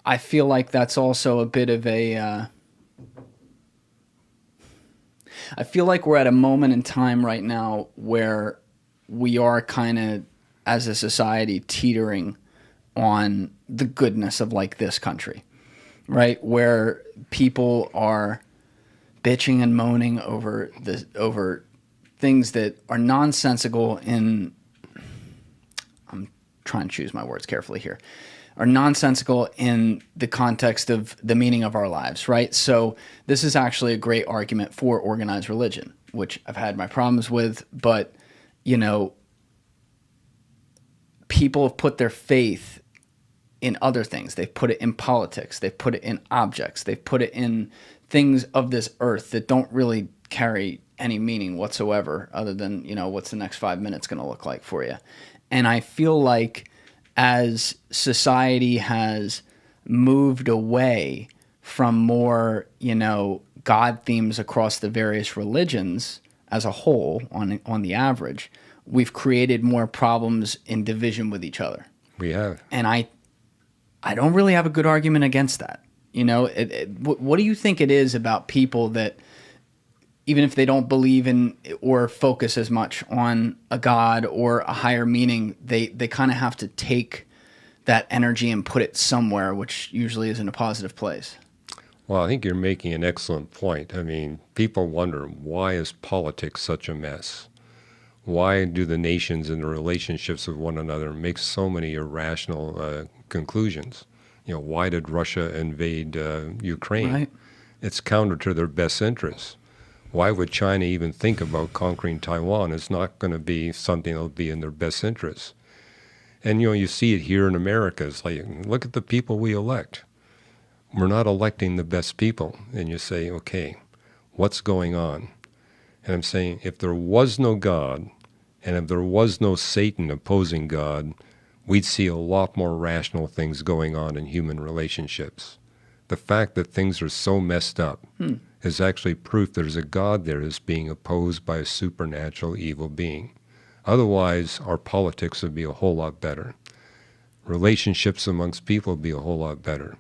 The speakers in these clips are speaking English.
I feel like that's also a bit of a... I feel like we're at a moment in time right now where we are kind of, as a society, teetering on the goodness of like this country, right? Where people are bitching and moaning over things that are nonsensical in, I'm trying to choose my words carefully here, are nonsensical in the context of the meaning of our lives, right? So this is actually a great argument for organized religion, which I've had my problems with, but, you know, people have put their faith in other things. They've put it in politics. They've put it in objects. They've put it in things of this earth that don't really carry any meaning whatsoever other than, you know, what's the next 5 minutes going to look like for you. And I feel like as society has moved away from more, you know, God themes across the various religions as a whole, on the average, we've created more problems in division with each other. We have. And I don't really have a good argument against that. You know, what do you think it is about people that, even if they don't believe in or focus as much on a God or a higher meaning, they kind of have to take that energy and put it somewhere, which usually isn't a positive place? Well, I think you're making an excellent point. I mean, people wonder, why is politics such a mess? Why do the nations and the relationships with one another make so many irrational conclusions? You know, why did Russia invade Ukraine? Right. It's counter to their best interests. Why would China even think about conquering Taiwan? It's not going to be something that will be in their best interests. And, you know, you see it here in America. It's like, look at the people we elect. We're not electing the best people. And you say, okay, what's going on? And I'm saying, if there was no God, and if there was no Satan opposing God, we'd see a lot more rational things going on in human relationships. The fact that things are so messed up is actually proof there's a God there that's being opposed by a supernatural evil being. Otherwise, our politics would be a whole lot better. Relationships amongst people would be a whole lot better.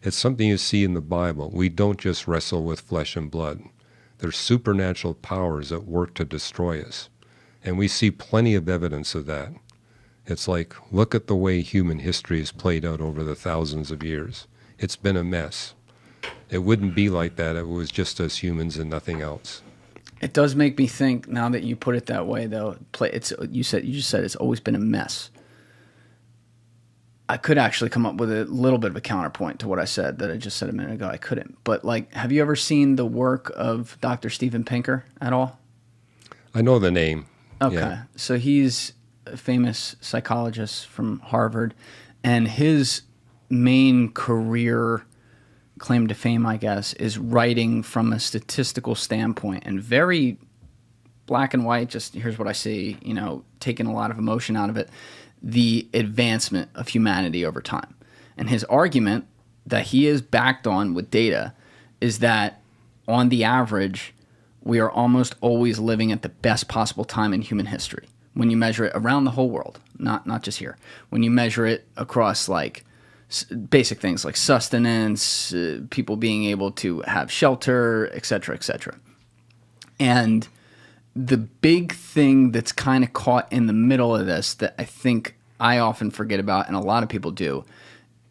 It's something you see in the Bible. We don't just wrestle with flesh and blood. There's supernatural powers that work to destroy us. And we see plenty of evidence of that. It's like, look at the way human history has played out over the thousands of years. It's been a mess. It wouldn't be like that if it was just us humans and nothing else. It does make me think, now that you put it that way, though. You just said it's always been a mess. I could actually come up with a little bit of a counterpoint to what I said that I just said a minute ago. I couldn't. But, like, have you ever seen the work of Dr. Steven Pinker at all? I know the name. Okay. Yeah. So he's a famous psychologist from Harvard, and his main career claim to fame, I guess, is writing from a statistical standpoint, and very black and white, just here's what I see, you know, taking a lot of emotion out of it, the advancement of humanity over time. And his argument that he is backed on with data is that on the average, we are almost always living at the best possible time in human history. When you measure it around the whole world, not just here. When you measure it across, like, basic things like sustenance, people being able to have shelter, et cetera, et cetera. And the big thing that's kind of caught in the middle of this that I think I often forget about, and a lot of people do,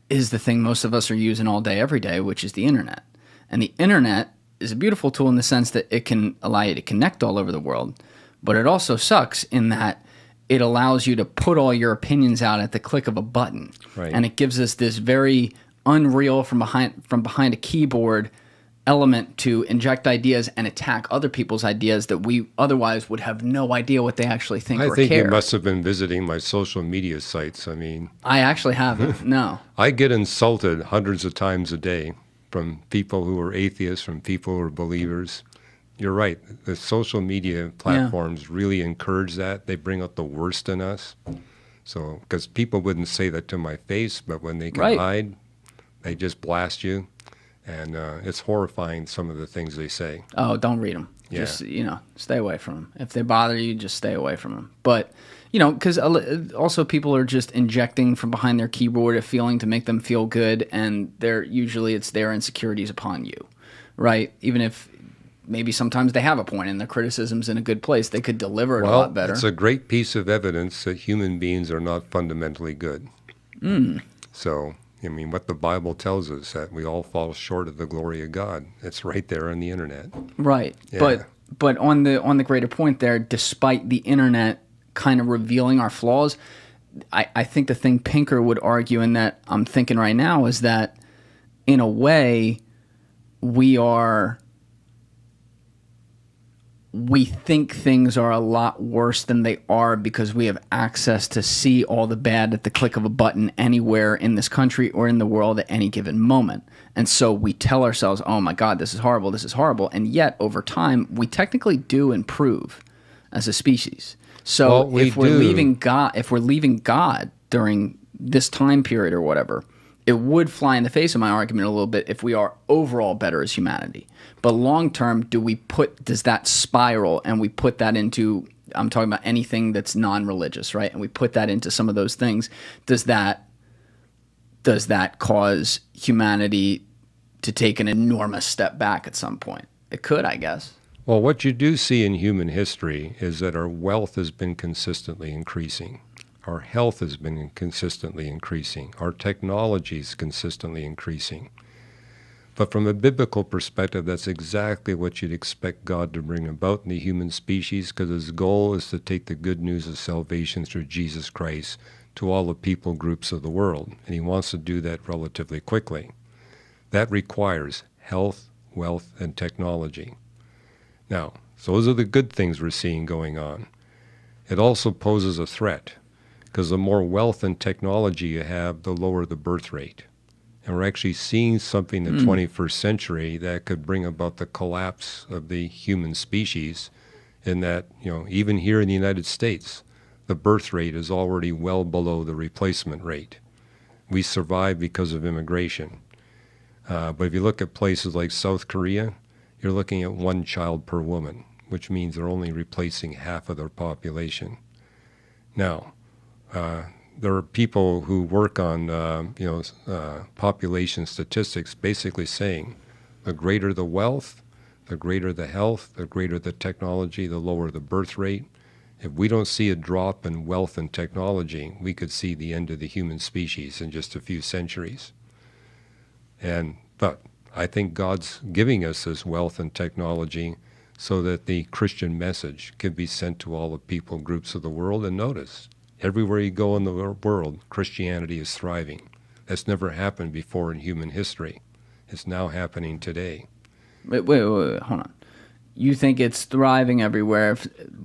is the thing most of us are using all day, every day, which is the internet. And the internet is a beautiful tool in the sense that it can allow you to connect all over the world, but it also sucks in that it allows you to put all your opinions out at the click of a button. Right. And it gives us this very unreal from behind a keyboard element to inject ideas and attack other people's ideas that we otherwise would have no idea what they actually think or care. I think you must have been visiting my social media sites. I mean, I actually haven't, no. I get insulted hundreds of times a day from people who are atheists, from people who are believers. You're right. The social media platforms really encourage that. They bring out the worst in us. So, because people wouldn't say that to my face, but when they can hide, they just blast you. And it's horrifying, some of the things they say. Oh, don't read them. Yeah. Just, stay away from them. If they bother you, just stay away from them. But You know, because also people are just injecting from behind their keyboard a feeling to make them feel good, and it's their insecurities upon you, right? Even if maybe sometimes they have a point and their criticism's in a good place, they could deliver it a lot better. It's a great piece of evidence that human beings are not fundamentally good. So, I mean, what the Bible tells us, that we all fall short of the glory of God. It's right there on the internet. Right. Yeah. But on the greater point there, despite the internet kind of revealing our flaws, I think the thing Pinker would argue, and that I'm thinking right now, is that in a way we think things are a lot worse than they are because we have access to see all the bad at the click of a button anywhere in this country or in the world at any given moment. And so we tell ourselves, oh my God, this is horrible, this is horrible. And yet over time, we technically do improve as a species. So if we're leaving God during this time period or whatever, it would fly in the face of my argument a little bit if we are overall better as humanity. But long term, does that spiral, and we put that into, I'm talking about anything that's non-religious, right? And we put that into some of those things. Does that cause humanity to take an enormous step back at some point? It could, I guess. Well, what you do see in human history is that our wealth has been consistently increasing. Our health has been consistently increasing. Our technology is consistently increasing. But from a biblical perspective, that's exactly what you'd expect God to bring about in the human species, because his goal is to take the good news of salvation through Jesus Christ to all the people groups of the world. And he wants to do that relatively quickly. That requires health, wealth, and technology. Now, those are the good things we're seeing going on. It also poses a threat, because the more wealth and technology you have, the lower the birth rate. And we're actually seeing something in the 21st century that could bring about the collapse of the human species, in that, even here in the United States, the birth rate is already well below the replacement rate. We survive because of immigration. But if you look at places like South Korea, you're looking at 1 child per woman, which means they're only replacing half of their population. Now, there are people who work on, population statistics, basically saying the greater the wealth, the greater the health, the greater the technology, the lower the birth rate. If we don't see a drop in wealth and technology, we could see the end of the human species in just a few centuries. But I think God's giving us this wealth and technology so that the Christian message can be sent to all the people groups of the world. And notice, everywhere you go in the world, Christianity is thriving. That's never happened before in human history. It's now happening today. Wait, hold on. You think it's thriving everywhere,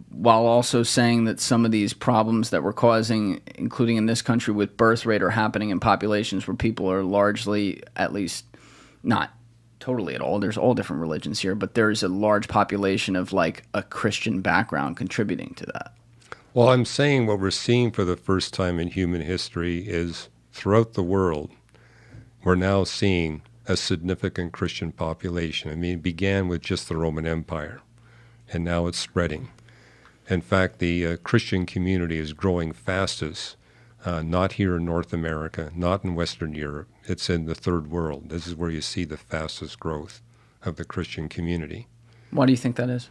while also saying that some of these problems that we're causing, including in this country with birth rate, are happening in populations where people are largely, at least not totally at all, there's all different religions here, but there's a large population of like a Christian background contributing to that. Well, I'm saying what we're seeing for the first time in human history is throughout the world, we're now seeing a significant Christian population. I mean, it began with just the Roman Empire, and now it's spreading. In fact, the Christian community is growing fastest, not here in North America, not in Western Europe. It's in the third world. This is where you see the fastest growth of the Christian community. Why do you think that is?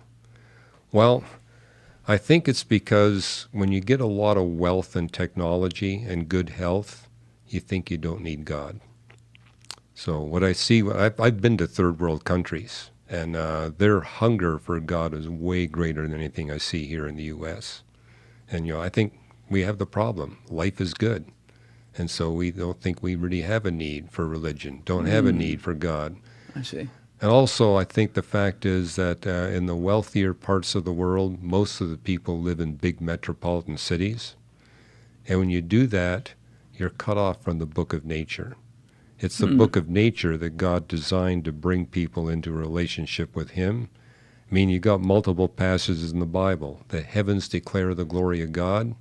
Well, I think it's because when you get a lot of wealth and technology and good health, you think you don't need God. So what I see, I've been to third world countries, and their hunger for God is way greater than anything I see here in the U.S. And, I think we have the problem. Life is good. And so we don't think we really have a need for religion, don't have a need for God. I see. And also, I think the fact is that in the wealthier parts of the world, most of the people live in big metropolitan cities. And when you do that, you're cut off from the book of nature. It's the book of nature that God designed to bring people into a relationship with him. I mean, you got multiple passages in the Bible. The heavens declare the glory of God.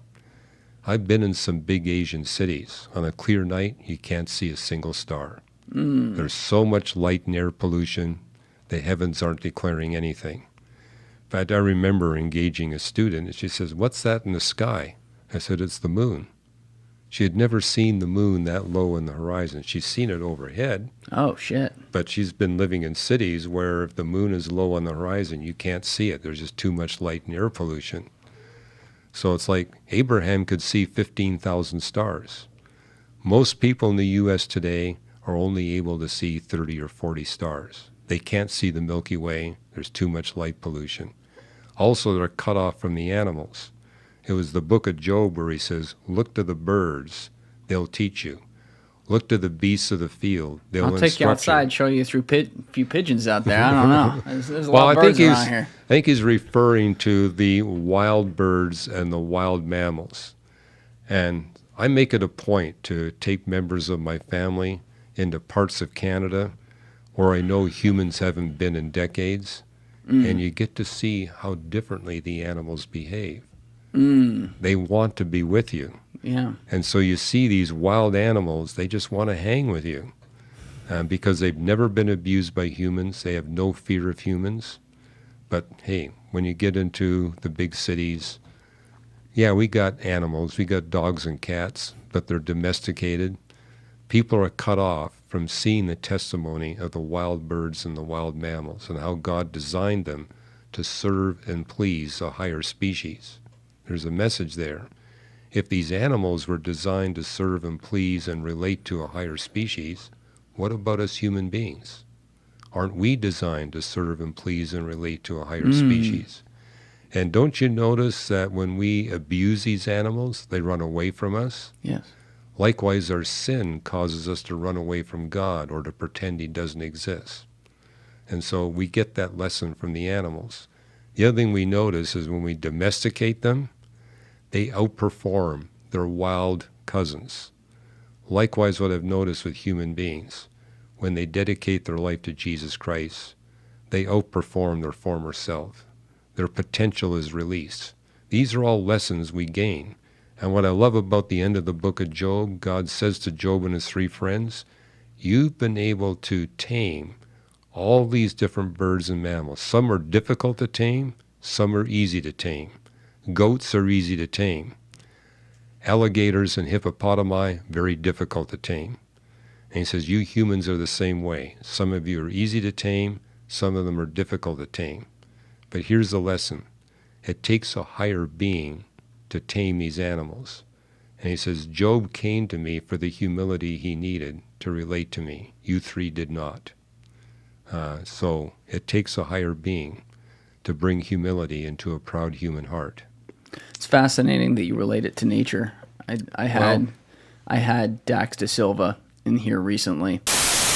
I've been in some big Asian cities. On a clear night, you can't see a single star. There's so much light and air pollution, the heavens aren't declaring anything. In fact, I remember engaging a student, and she says, "What's that in the sky?" I said, it's the moon. She had never seen the moon that low in the horizon. She's seen it overhead. Oh, shit. But she's been living in cities where if the moon is low on the horizon, you can't see it. There's just too much light and air pollution. So it's like Abraham could see 15,000 stars. Most people in the U.S. today are only able to see 30 or 40 stars. They can't see the Milky Way. There's too much light pollution. Also, they're cut off from the animals. It was the book of Job where he says, look to the birds, they'll teach you. Look to the beasts of the field, they'll instruct you. I'll take you outside, show you through a few pigeons out there. I don't know. There's a lot of birds around here. I think he's referring to the wild birds and the wild mammals. And I make it a point to take members of my family into parts of Canada where I know humans haven't been in decades, and you get to see how differently the animals behave. They want to be with you. Yeah. And so you see these wild animals, they just want to hang with you because they've never been abused by humans. They have no fear of humans. But hey, when you get into the big cities, yeah, we got animals, we got dogs and cats, but they're domesticated. People are cut off from seeing the testimony of the wild birds and the wild mammals and how God designed them to serve and please a higher species. There's a message there. If these animals were designed to serve and please and relate to a higher species, what about us human beings? Aren't we designed to serve and please and relate to a higher species? And don't you notice that when we abuse these animals, they run away from us? Yes. Likewise, our sin causes us to run away from God or to pretend he doesn't exist. And so we get that lesson from the animals. The other thing we notice is when we domesticate them, they outperform their wild cousins. Likewise, what I've noticed with human beings, when they dedicate their life to Jesus Christ, they outperform their former self. Their potential is released. These are all lessons we gain. And what I love about the end of the book of Job, God says to Job and his three friends, you've been able to tame all these different birds and mammals. Some are difficult to tame, some are easy to tame. Goats are easy to tame. Alligators and hippopotami, very difficult to tame. And he says, you humans are the same way. Some of you are easy to tame, some of them are difficult to tame. But here's the lesson. It takes a higher being to tame these animals. And he says, Job came to me for the humility he needed to relate to me. You three did not. So it takes a higher being to bring humility into a proud human heart. It's fascinating that you relate it to nature. I had Dax de Silva in here recently.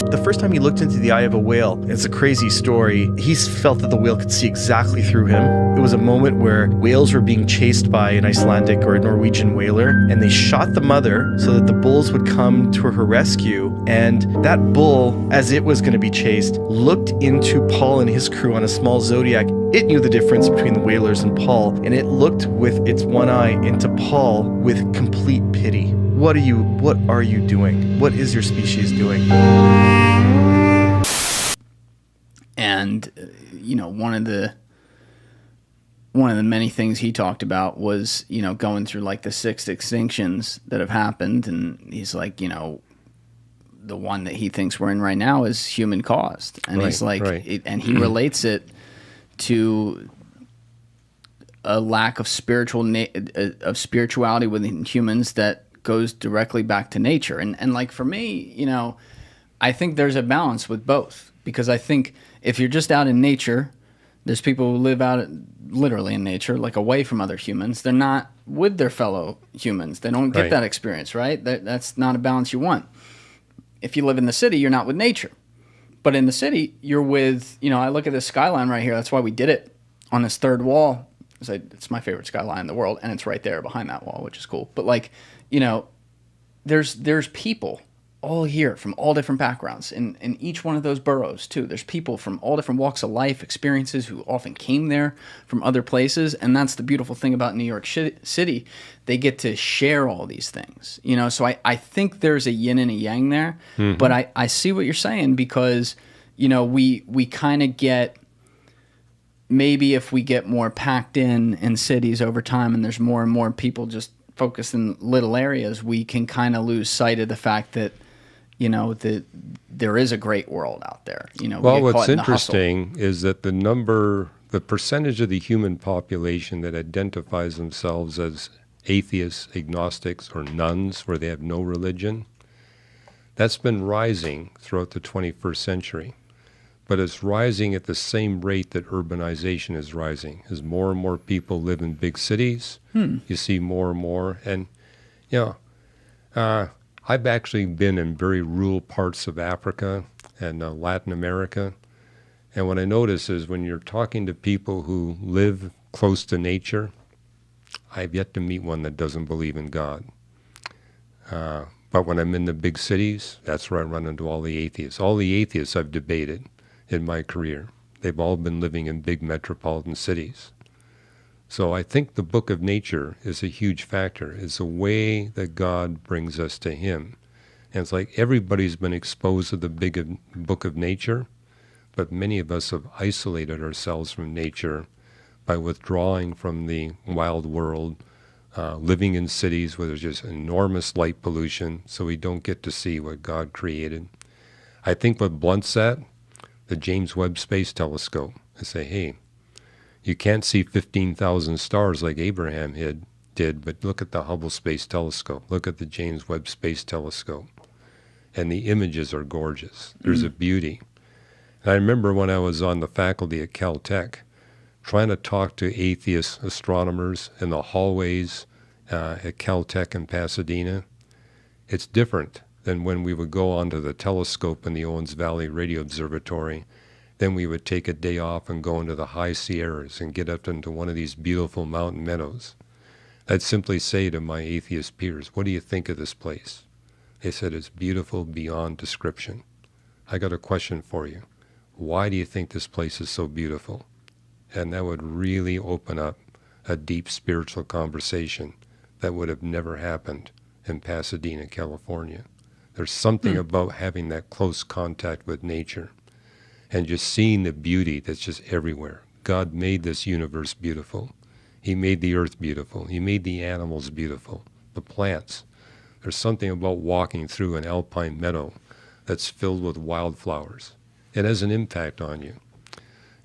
The first time he looked into the eye of a whale, it's a crazy story. He felt that the whale could see exactly through him. It was a moment where whales were being chased by an Icelandic or a Norwegian whaler, and they shot the mother so that the bulls would come to her rescue. And that bull, as it was going to be chased, looked into Paul and his crew on a small Zodiac. It knew the difference between the whalers and Paul, and it looked with its one eye into Paul with complete pity. What are you doing? What is your species doing? And one of the many things he talked about was going through like the 6 extinctions that have happened, and he's like, the one that he thinks we're in right now is human caused, and he's like, and he relates it to a lack of spirituality within humans that goes directly back to nature. And like for me, I think there's a balance with both, because I think if you're just out in nature, there's people who live out literally in nature, like away from other humans. They're not with their fellow humans. They don't get that experience, right? That's not a balance you want. If you live in the city, you're not with nature. But in the city, you're with, I look at this skyline right here. That's why we did it on this third wall. It's my favorite skyline in the world, and it's right there behind that wall, which is cool. But like, there's people all here from all different backgrounds in each one of those boroughs too. There's people from all different walks of life, experiences, who often came there from other places. And that's the beautiful thing about New York City. They get to share all these things, so I think there's a yin and a yang there. Mm-hmm. But I see what you're saying, because, we kind of get, maybe if we get more packed in cities over time and there's more and more people just focused in little areas, we can kind of lose sight of the fact that, that there is a great world out there. Well, what's interesting is that the percentage of the human population that identifies themselves as atheists, agnostics, or nuns, where they have no religion, that's been rising throughout the 21st century. But it's rising at the same rate that urbanization is rising. As more and more people live in big cities, you see more and more. And, I've actually been in very rural parts of Africa and Latin America. And what I notice is when you're talking to people who live close to nature, I've yet to meet one that doesn't believe in God. But when I'm in the big cities, that's where I run into all the atheists. All the atheists I've debated in my career, they've all been living in big metropolitan cities. So I think the book of nature is a huge factor. It's a way that God brings us to him. And it's like everybody's been exposed to the book of nature, but many of us have isolated ourselves from nature by withdrawing from the wild world, living in cities where there's just enormous light pollution, so we don't get to see what God created. I think what blunts that, the James Webb Space Telescope. I say, hey, you can't see 15,000 stars like Abraham did, but look at the Hubble Space Telescope. Look at the James Webb Space Telescope. And the images are gorgeous. There's a beauty. And I remember when I was on the faculty at Caltech, trying to talk to atheist astronomers in the hallways at Caltech in Pasadena. It's different than when we would go onto the telescope in the Owens Valley Radio Observatory. Then we would take a day off and go into the high Sierras and get up into one of these beautiful mountain meadows. I'd simply say to my atheist peers, what do you think of this place? They said, it's beautiful beyond description. I got a question for you. Why do you think this place is so beautiful? And that would really open up a deep spiritual conversation that would have never happened in Pasadena, California. There's something about having that close contact with nature and just seeing the beauty that's just everywhere. God made this universe beautiful. He made the earth beautiful. He made the animals beautiful, the plants. There's something about walking through an alpine meadow that's filled with wildflowers. It has an impact on you.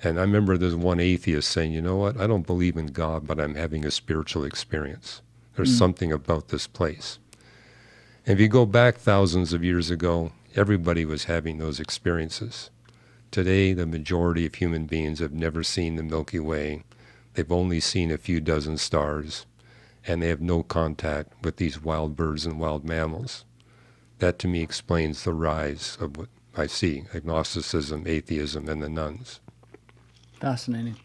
And I remember there's one atheist saying, you know what, I don't believe in God, but I'm having a spiritual experience. There's something about this place. And if you go back thousands of years ago, everybody was having those experiences. Today, the majority of human beings have never seen the Milky Way. They've only seen a few dozen stars, and they have no contact with these wild birds and wild mammals. That, to me, explains the rise of what I see, agnosticism, atheism, and the nuns. Fascinating.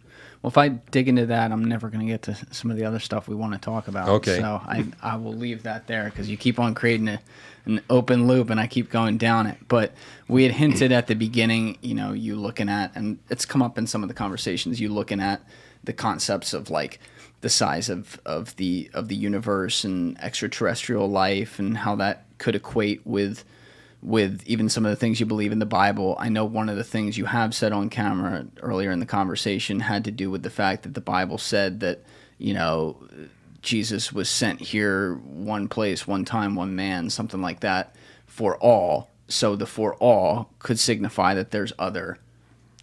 Well, if I dig into that, I'm never going to get to some of the other stuff we want to talk about. Okay. So I will leave that there because you keep on creating an open loop and I keep going down it. But we had hinted at the beginning, you looking at, and it's come up in some of the conversations, you looking at the concepts of like the size of the universe and extraterrestrial life and how that could equate with even some of the things you believe in the Bible. I know one of the things you have said on camera earlier in the conversation had to do with the fact that the Bible said that, Jesus was sent here one place, one time, one man, something like that, for all. So the for all could signify that there's other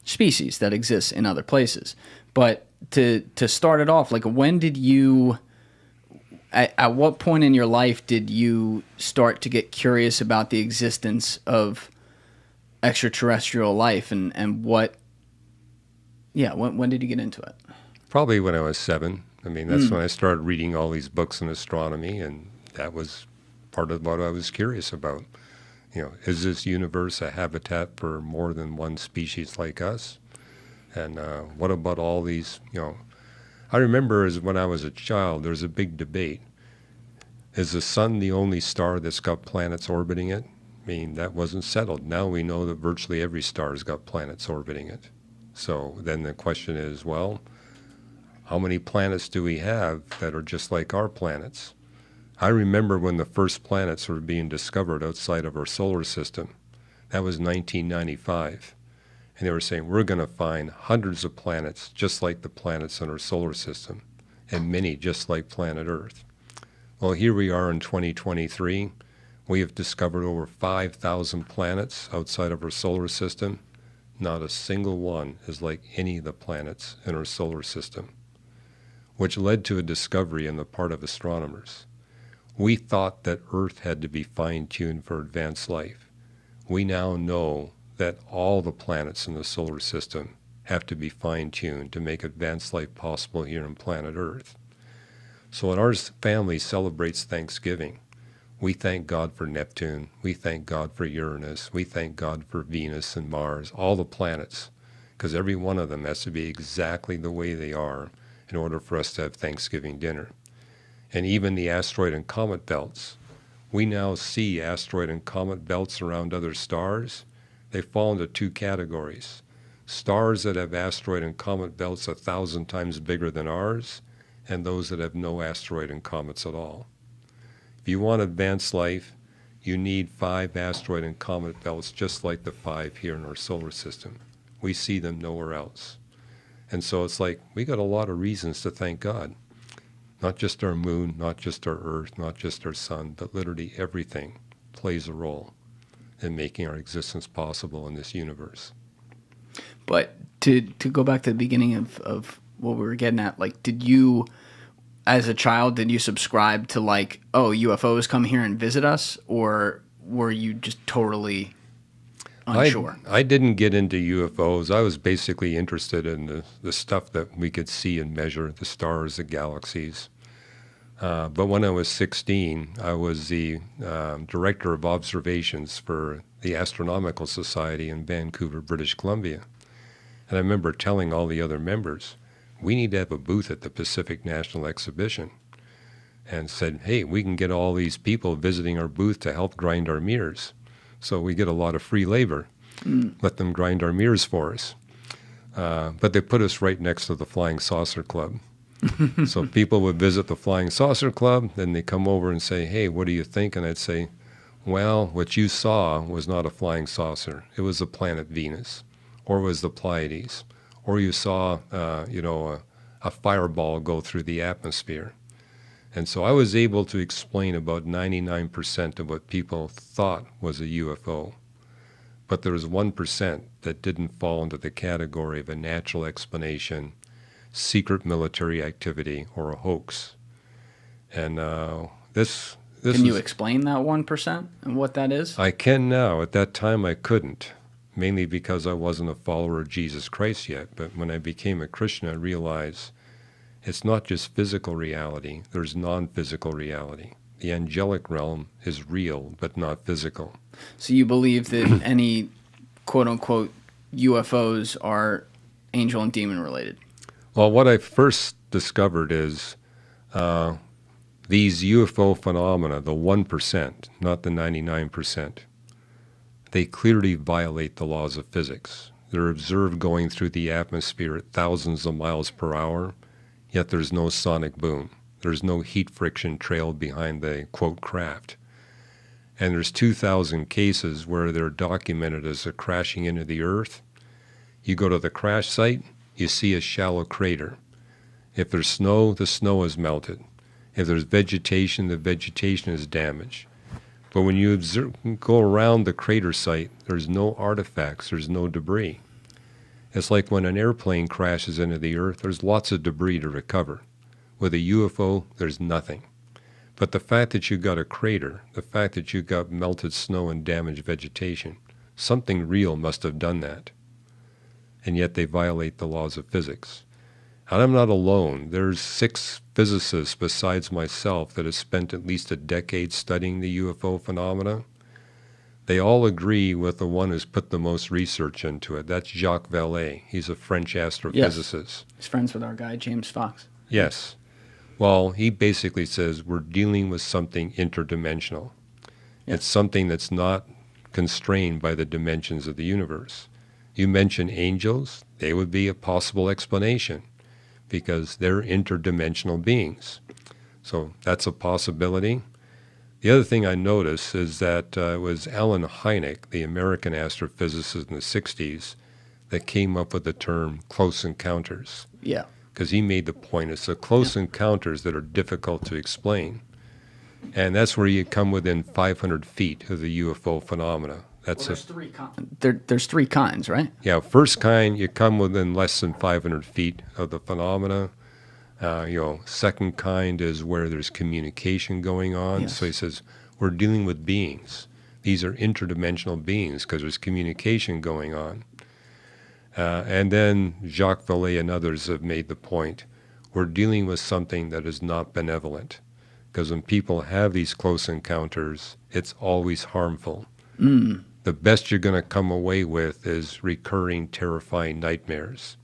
species that exist in other places. But to start it off, like when did you... At what point in your life did you start to get curious about the existence of extraterrestrial life and what, when did you get into it? Probably when I was 7. I mean, that's when I started reading all these books on astronomy, and that was part of what I was curious about. Is this universe a habitat for more than one species like us? And what about all these, I remember as when I was a child, there was a big debate. Is the sun the only star that's got planets orbiting it? I mean, that wasn't settled. Now we know that virtually every star's got planets orbiting it. So then the question is, well, how many planets do we have that are just like our planets? I remember when the first planets were being discovered outside of our solar system. That was 1995. And they were saying, we're going to find hundreds of planets just like the planets in our solar system, and many just like planet Earth. Well, here we are in 2023. We have discovered over 5,000 planets outside of our solar system. Not a single one is like any of the planets in our solar system, which led to a discovery on the part of astronomers. We thought that Earth had to be fine-tuned for advanced life. We now know that all the planets in the solar system have to be fine-tuned to make advanced life possible here on planet Earth. So when our family celebrates Thanksgiving, we thank God for Neptune, we thank God for Uranus, we thank God for Venus and Mars, all the planets, because every one of them has to be exactly the way they are in order for us to have Thanksgiving dinner. And even the asteroid and comet belts. We now see asteroid and comet belts around other stars. They fall into two categories. Stars that have asteroid and comet belts 1,000 times bigger than ours, and those that have no asteroid and comets at all. If you want advanced life, you need 5 asteroid and comet belts just like the 5 here in our solar system. We see them nowhere else. And so it's like we got a lot of reasons to thank God. Not just our moon, not just our Earth, not just our sun, but literally everything plays a role in making our existence possible in this universe. But to go back to the beginning of what we were getting at, like, did you, as a child, did you subscribe to, like, oh, UFOs come here and visit us? Or were you just totally unsure? I didn't get into UFOs. I was basically interested in the stuff that we could see and measure, the stars, the galaxies. But when I was 16, I was the director of observations for the Astronomical Society in Vancouver, British Columbia. And I remember telling all the other members, we need to have a booth at the Pacific National Exhibition. And said, hey, we can get all these people visiting our booth to help grind our mirrors. So we get a lot of free labor. Let them grind our mirrors for us. But they put us right next to the Flying Saucer Club. So people would visit the Flying Saucer Club, then they come over and say, hey, what do you think? And I'd say, well, what you saw was not a flying saucer. It was the planet Venus, or it was the Pleiades, or you saw, a fireball go through the atmosphere. And so I was able to explain about 99% of what people thought was a UFO. But there was 1% that didn't fall into the category of a natural explanation, secret military activity, or a hoax. And this Can you explain that 1% and what that is? I can now. At that time I couldn't, mainly because I wasn't a follower of Jesus Christ yet. But when I became a Christian, I realized it's not just physical reality, there's non-physical reality. The angelic realm is real, but not physical. So you believe that any quote-unquote UFOs are angel and demon related? Well, what I first discovered is these UFO phenomena, the 1%, not the 99%, they clearly violate the laws of physics. They're observed going through the atmosphere at thousands of miles per hour, yet there's no sonic boom. There's no heat friction trail behind the, quote, craft. And there's 2,000 cases where they're documented as a crashing into the Earth. You go to the crash site, you see a shallow crater. If there's snow, the snow is melted. If there's vegetation, the vegetation is damaged. But when you go around the crater site, there's no artifacts, there's no debris. It's like when an airplane crashes into the Earth, there's lots of debris to recover. With a UFO, there's nothing. But the fact that you got a crater, the fact that you got melted snow and damaged vegetation, something real must have done that. And yet they violate the laws of physics. And I'm not alone. There's 6 physicists besides myself that have spent at least a decade studying the UFO phenomena. They all agree with the one who's put the most research into it. That's Jacques Vallee. He's a French astrophysicist. Yes. He's friends with our guy, James Fox. Yes. Well, he basically says we're dealing with something interdimensional. Yes. It's something that's not constrained by the dimensions of the universe. You mention angels, they would be a possible explanation because they're interdimensional beings. So that's a possibility. The other thing I noticed is that it was Alan Hynek, the American astrophysicist in the 60s, that came up with the term close encounters. Yeah. Because he made the point, it's the close encounters that are difficult to explain. And that's where you come within 500 feet of the UFO phenomena. That's there's there's three kinds, right? Yeah, first kind, you come within less than 500 feet of the phenomena. Second kind is where there's communication going on. Yes. So he says, we're dealing with beings. These are interdimensional beings because there's communication going on. And then Jacques Vallee and others have made the point, we're dealing with something that is not benevolent. Because when people have these close encounters, it's always harmful. The best you're going to come away with is recurring, terrifying nightmares.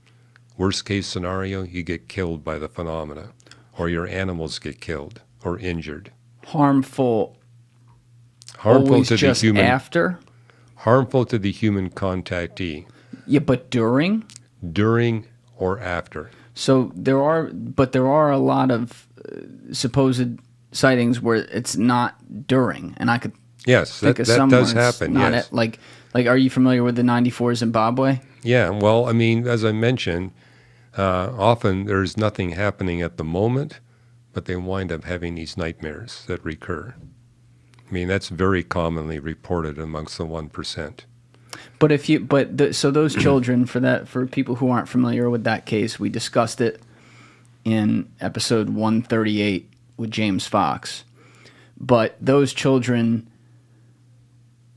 Worst case scenario, you get killed by the phenomena, or your animals get killed or injured. Harmful Harmful to the just human. after? Harmful to the human contactee. Yeah, but during? During or after. So there are a lot of supposed sightings where it's not during, and I could Yes, think that of some does where it's happen. not Yes. like, are you familiar with the '94 Zimbabwe? Yeah, well, I mean, as I mentioned, often there's nothing happening at the moment, but they wind up having these nightmares that recur. I mean, that's very commonly reported amongst the 1%. But so those children, for people who aren't familiar with that case, we discussed it in episode 138 with James Fox. But those children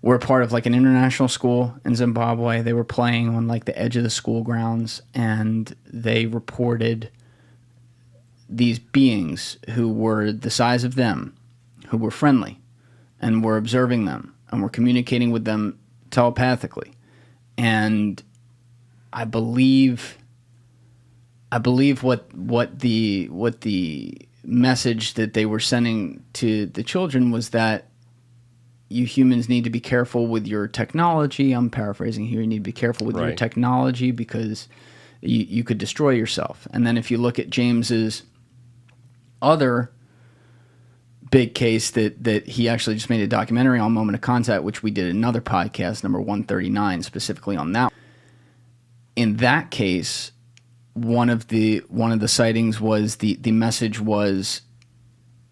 were part of like an international school in Zimbabwe. They were playing on like the edge of the school grounds, and they reported these beings who were the size of them, who were friendly, and were observing them, and were communicating with them telepathically. And I believe what the message that they were sending to the children was that you humans need to be careful with your technology. I'm paraphrasing here. You need to be careful with your Right. technology because you could destroy yourself. And then if you look at James's other big case that he actually just made a documentary on, Moment of Contact, which we did another podcast, number 139, specifically on that. In that case, one of the sightings was the message was,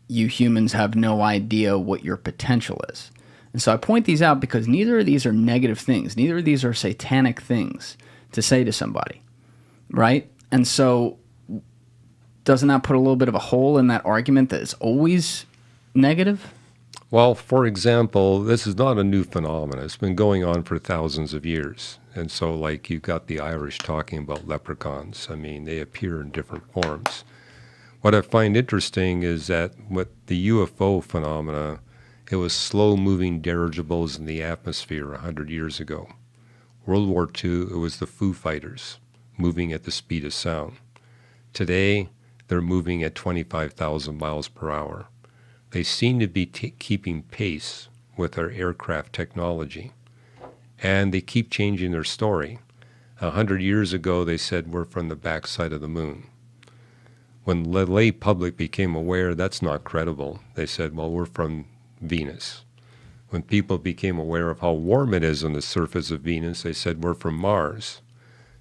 you humans have no idea what your potential is. And so I point these out because neither of these are negative things. Neither of these are satanic things to say to somebody, right? And so doesn't that put a little bit of a hole in that argument that it's always negative? Well, for example, this is not a new phenomenon. It's been going on for thousands of years. And so, like, you've got the Irish talking about leprechauns. I mean, they appear in different forms. What I find interesting is that with the UFO phenomena, it was slow-moving dirigibles in the atmosphere 100 years ago. World War II, it was the Foo Fighters moving at the speed of sound. Today, they're moving at 25,000 miles per hour. They seem to be keeping pace with our aircraft technology. And they keep changing their story. 100 years ago, they said we're from the backside of the moon. When the lay public became aware that's not credible, they said, well, we're from Venus. When people became aware of how warm it is on the surface of Venus, they said we're from Mars.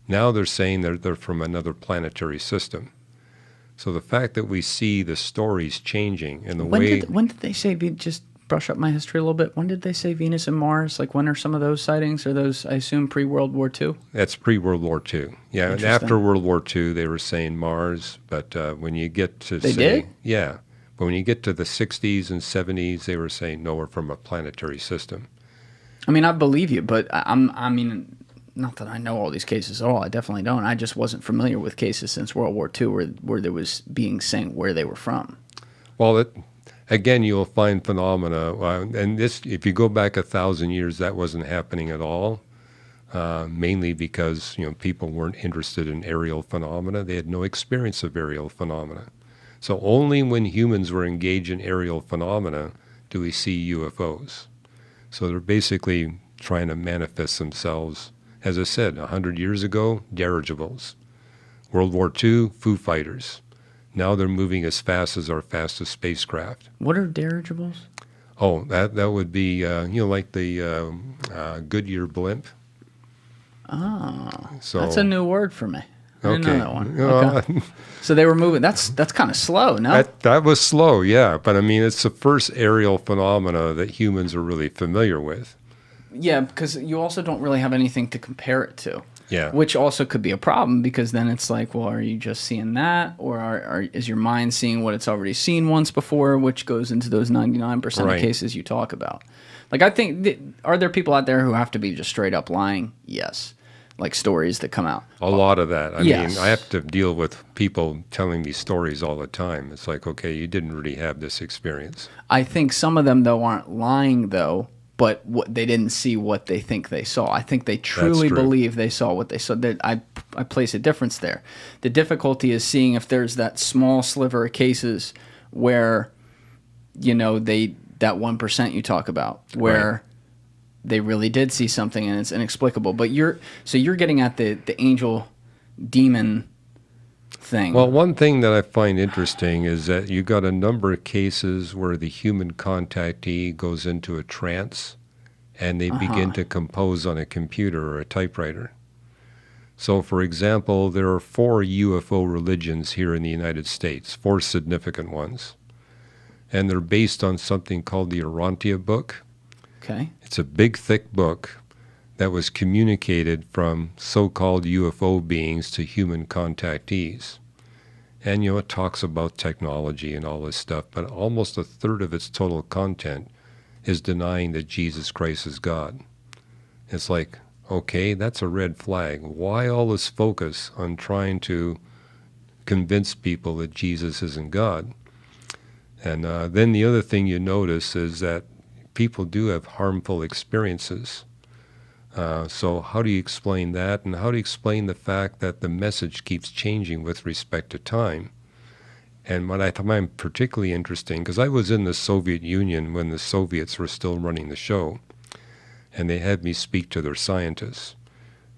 Now they're saying they're from another planetary system. So the fact that we see the stories changing and the way... When did they say, just brush up my history a little bit, when did they say Venus and Mars? Like, when are some of those sightings? Are those, I assume, pre-World War II? That's pre-World War II. Yeah, and after World War II, they were saying Mars, but when you get to They did? Yeah, but when you get to the 60s and 70s, they were saying, no, we're from a planetary system. I mean, I believe you, but I mean, not that I know all these cases at all. I definitely don't. I just wasn't familiar with cases since World War II where there was being saying where they were from. Well, again, you'll find phenomena, and this, if you go back 1,000 years, that wasn't happening at all, mainly because people weren't interested in aerial phenomena. They had no experience of aerial phenomena. So only when humans were engaged in aerial phenomena do we see UFOs. So they're basically trying to manifest themselves. As I said, 100 years ago, dirigibles. World War II, Foo Fighters. Now they're moving as fast as our fastest spacecraft. What are dirigibles? Oh, that would be, like the Goodyear blimp. Oh, So, that's a new word for me. I didn't know Okay. that one. No, Okay. So they were moving. That's kind of slow, no? that was slow, yeah. But I mean, it's the first aerial phenomena that humans are really familiar with. Yeah, because you also don't really have anything to compare it to. Yeah. Which also could be a problem, because then it's like, well, are you just seeing that, or is your mind seeing what it's already seen once before, which goes into those 99% Right. of cases you talk about. Like, I think, are there people out there who have to be just straight up lying? Yes. Like stories that come out. A lot of that. I Yes. mean, I have to deal with people telling me stories all the time. It's like, okay, you didn't really have this experience. I think some of them, though, aren't lying, though, but they didn't see what they think they saw. I think they truly true. believe they saw what they saw. I place a difference there. The difficulty is seeing if there's that small sliver of cases where, that 1% you talk about, where Right. they really did see something and it's inexplicable. But you're getting at the angel demon thing. Well, one thing that I find interesting is that you got a number of cases where the human contactee goes into a trance and they begin to compose on a computer or a typewriter. So, for example, there are 4 UFO religions here in the United States, 4 significant ones. And they're based on something called the Urantia book. Okay. It's a big, thick book that was communicated from so-called UFO beings to human contactees. And, it talks about technology and all this stuff, but almost a third of its total content is denying that Jesus Christ is God. It's like, okay, that's a red flag. Why all this focus on trying to convince people that Jesus isn't God? And then the other thing you notice is that people do have harmful experiences. So how do you explain that? And how do you explain the fact that the message keeps changing with respect to time? And what I find particularly interesting, because I was in the Soviet Union when the Soviets were still running the show, and they had me speak to their scientists.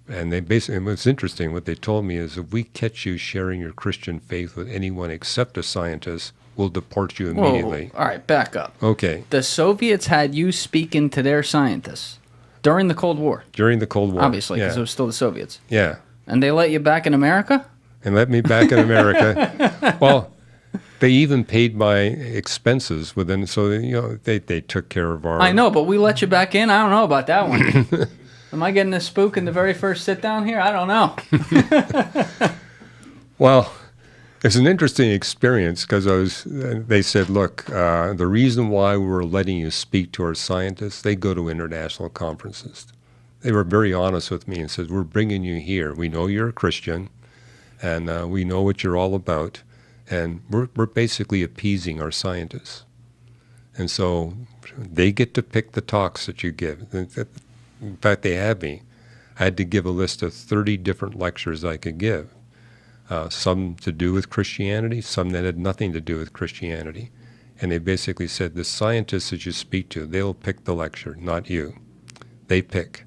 And they basically, and what's interesting, what they told me is, if we catch you sharing your Christian faith with anyone except a scientist, we'll deport you immediately. Whoa. All right, back up. Okay. The Soviets had you speaking to their scientists during the Cold War. During the Cold War. Obviously, because Yeah. it was still the Soviets. Yeah. And they let you back in America? And let me back in America. Well, they even paid my expenses within, so they took care of our. I know, but we let you back in? I don't know about that one. Am I getting a spook in the very first sit down here? I don't know. Well, it's an interesting experience because they said, look, the reason why we're letting you speak to our scientists, they go to international conferences. They were very honest with me and said, we're bringing you here. We know you're a Christian, and we know what you're all about, and we're basically appeasing our scientists. And so they get to pick the talks that you give. In fact, they had me. I had to give a list of 30 different lectures I could give. Some to do with Christianity, some that had nothing to do with Christianity. And they basically said, the scientists that you speak to, they'll pick the lecture, not you. They pick.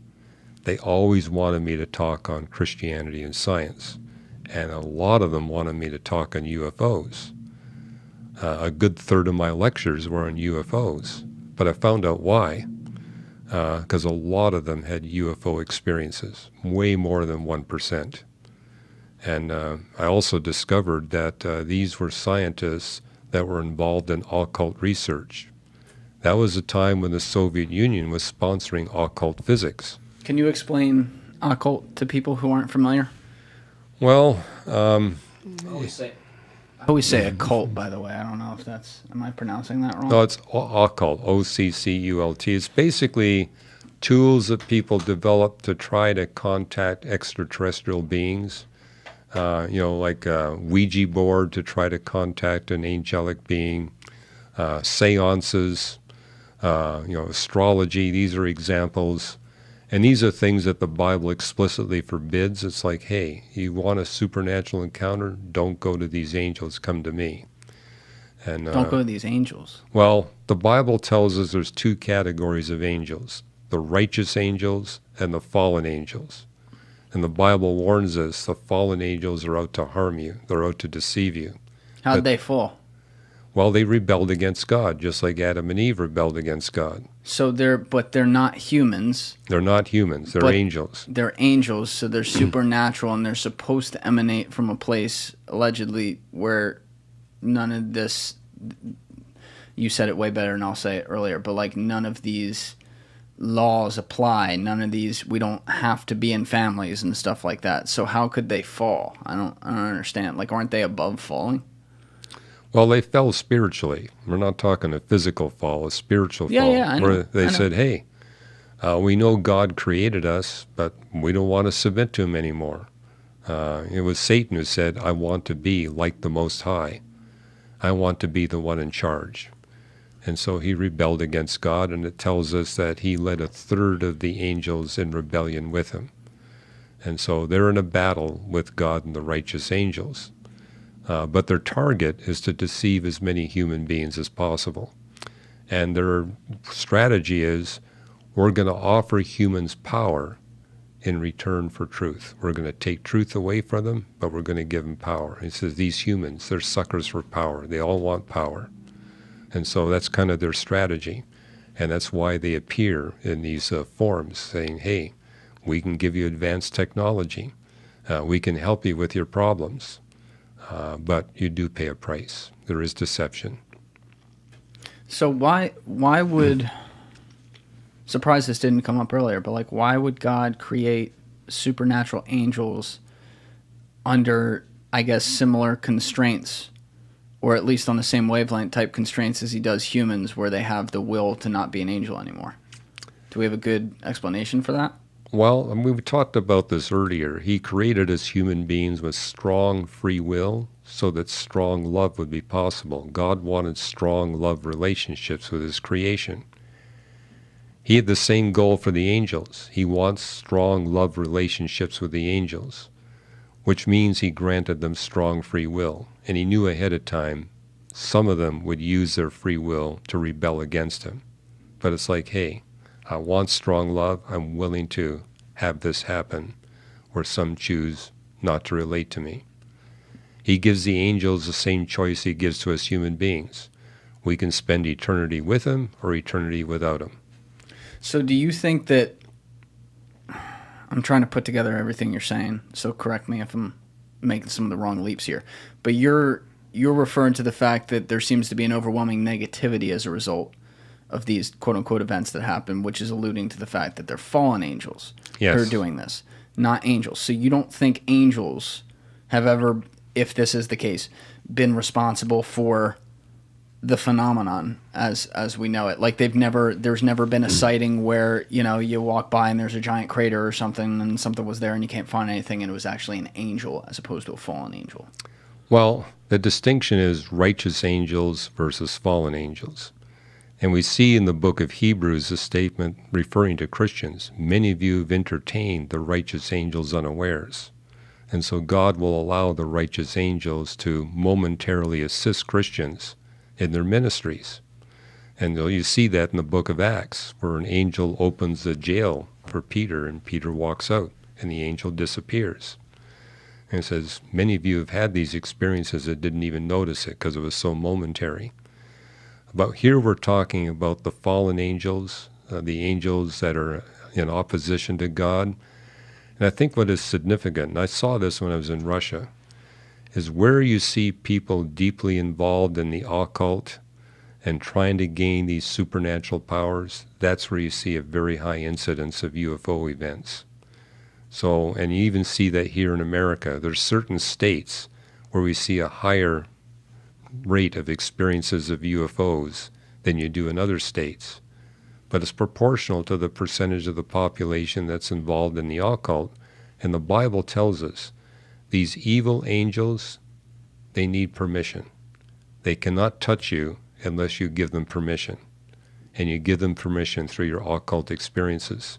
They always wanted me to talk on Christianity and science. And a lot of them wanted me to talk on UFOs. A good third of my lectures were on UFOs. But I found out why. Because a lot of them had UFO experiences, way more than 1%. And I also discovered that these were scientists that were involved in occult research. That was a time when the Soviet Union was sponsoring occult physics. Can you explain occult to people who aren't familiar? Well, I always say occult, by the way. I don't know if am I pronouncing that wrong? no, it's occult, O-C-C-U-L-T. It's basically tools that people develop to try to contact extraterrestrial beings. Like a Ouija board to try to contact an angelic being, seances, astrology. These are examples. And these are things that the Bible explicitly forbids. It's like, hey, you want a supernatural encounter? Don't go to these angels. Come to me. And Don't go to these angels. Well, the Bible tells us there's 2 categories of angels, the righteous angels and the fallen angels. And the Bible warns us the fallen angels are out to harm you. They're out to deceive you. How'd they fall? Well, they rebelled against God, just like Adam and Eve rebelled against God. So they're not humans. They're not humans. They're But- angels. They're angels, so they're supernatural, and they're supposed to emanate from a place, allegedly, where none of this... You said it way better than I'll say it earlier, but like none of these laws apply. None of these... We don't have to be in families and stuff like that. So how could they fall? I don't understand. Like, aren't they above falling? Well, they fell spiritually. We're not talking a physical fall, a spiritual fall. Yeah, I know. Where they I know. said, hey, we know God created us, but we don't want to submit to him anymore. It was Satan who said, I want to be like the Most High. I want to be the one in charge. And so he rebelled against God, and it tells us that he led a third of the angels in rebellion with him. And so they're in a battle with God and the righteous angels. But their target is to deceive as many human beings as possible. And their strategy is, we're going to offer humans power in return for truth. We're going to take truth away from them, but we're going to give them power. He says these humans, they're suckers for power. They all want power. And so that's kind of their strategy. And that's why they appear in these forms saying, hey, we can give you advanced technology. We can help you with your problems. But you do pay a price. There is deception. So why would... Surprised this didn't come up earlier, but like, why would God create supernatural angels under, I guess, similar constraints, or at least on the same wavelength type constraints as he does humans, where they have the will to not be an angel anymore? Do we have a good explanation for that? Well, we talked about this earlier. He created us human beings with strong free will so that strong love would be possible. God wanted strong love relationships with his creation. He had the same goal for the angels. He wants strong love relationships with the angels, which means he granted them strong free will. And he knew ahead of time some of them would use their free will to rebel against him. But it's like, hey, I want strong love. I'm willing to have this happen, where some choose not to relate to me. He gives the angels the same choice he gives to us human beings. We can spend eternity with him or eternity without him. So do you think that... I'm trying to put together everything you're saying, so correct me if I'm making some of the wrong leaps here. But you're referring to the fact that there seems to be an overwhelming negativity as a result of these quote-unquote events that happen, which is alluding to the fact that they're fallen angels who are doing this, not angels. So you don't think angels have ever, if this is the case, been responsible for the phenomenon as we know it? Like there's never been a sighting where, you walk by and there's a giant crater or something and something was there and you can't find anything and it was actually an angel as opposed to a fallen angel. Well, the distinction is righteous angels versus fallen angels. And we see in the book of Hebrews a statement referring to Christians. Many of you have entertained the righteous angels unawares. And so God will allow the righteous angels to momentarily assist Christians in their ministries. And you see that in the book of Acts, where an angel opens the jail for Peter, and Peter walks out, and the angel disappears. And it says, many of you have had these experiences that didn't even notice it because it was so momentary. But here we're talking about the fallen angels, the angels that are in opposition to God. And I think what is significant, and I saw this when I was in Russia, is where you see people deeply involved in the occult and trying to gain these supernatural powers, that's where you see a very high incidence of UFO events. So, and you even see that here in America. There's certain states where we see a higher rate of experiences of UFOs than you do in other states. But it's proportional to the percentage of the population that's involved in the occult. And the Bible tells us these evil angels, they need permission. They cannot touch you unless you give them permission. And you give them permission through your occult experiences.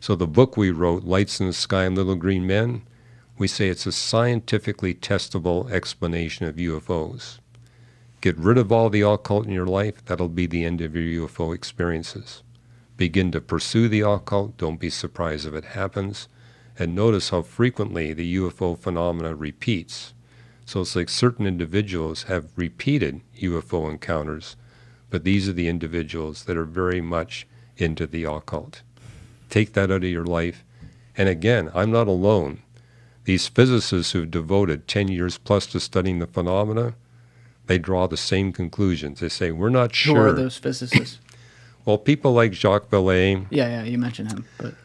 So the book we wrote, Lights in the Sky and Little Green Men, we say it's a scientifically testable explanation of UFOs. Get rid of all the occult in your life, that'll be the end of your UFO experiences. Begin to pursue the occult, don't be surprised if it happens. And notice how frequently the UFO phenomena repeats. So it's like certain individuals have repeated UFO encounters, but these are the individuals that are very much into the occult. Take that out of your life. And again, I'm not alone. These physicists who've devoted 10 years plus to studying the phenomena, they draw the same conclusions. They say, we're not sure. Who are those physicists? Well, people like Jacques Vallee. Yeah, you mentioned him. But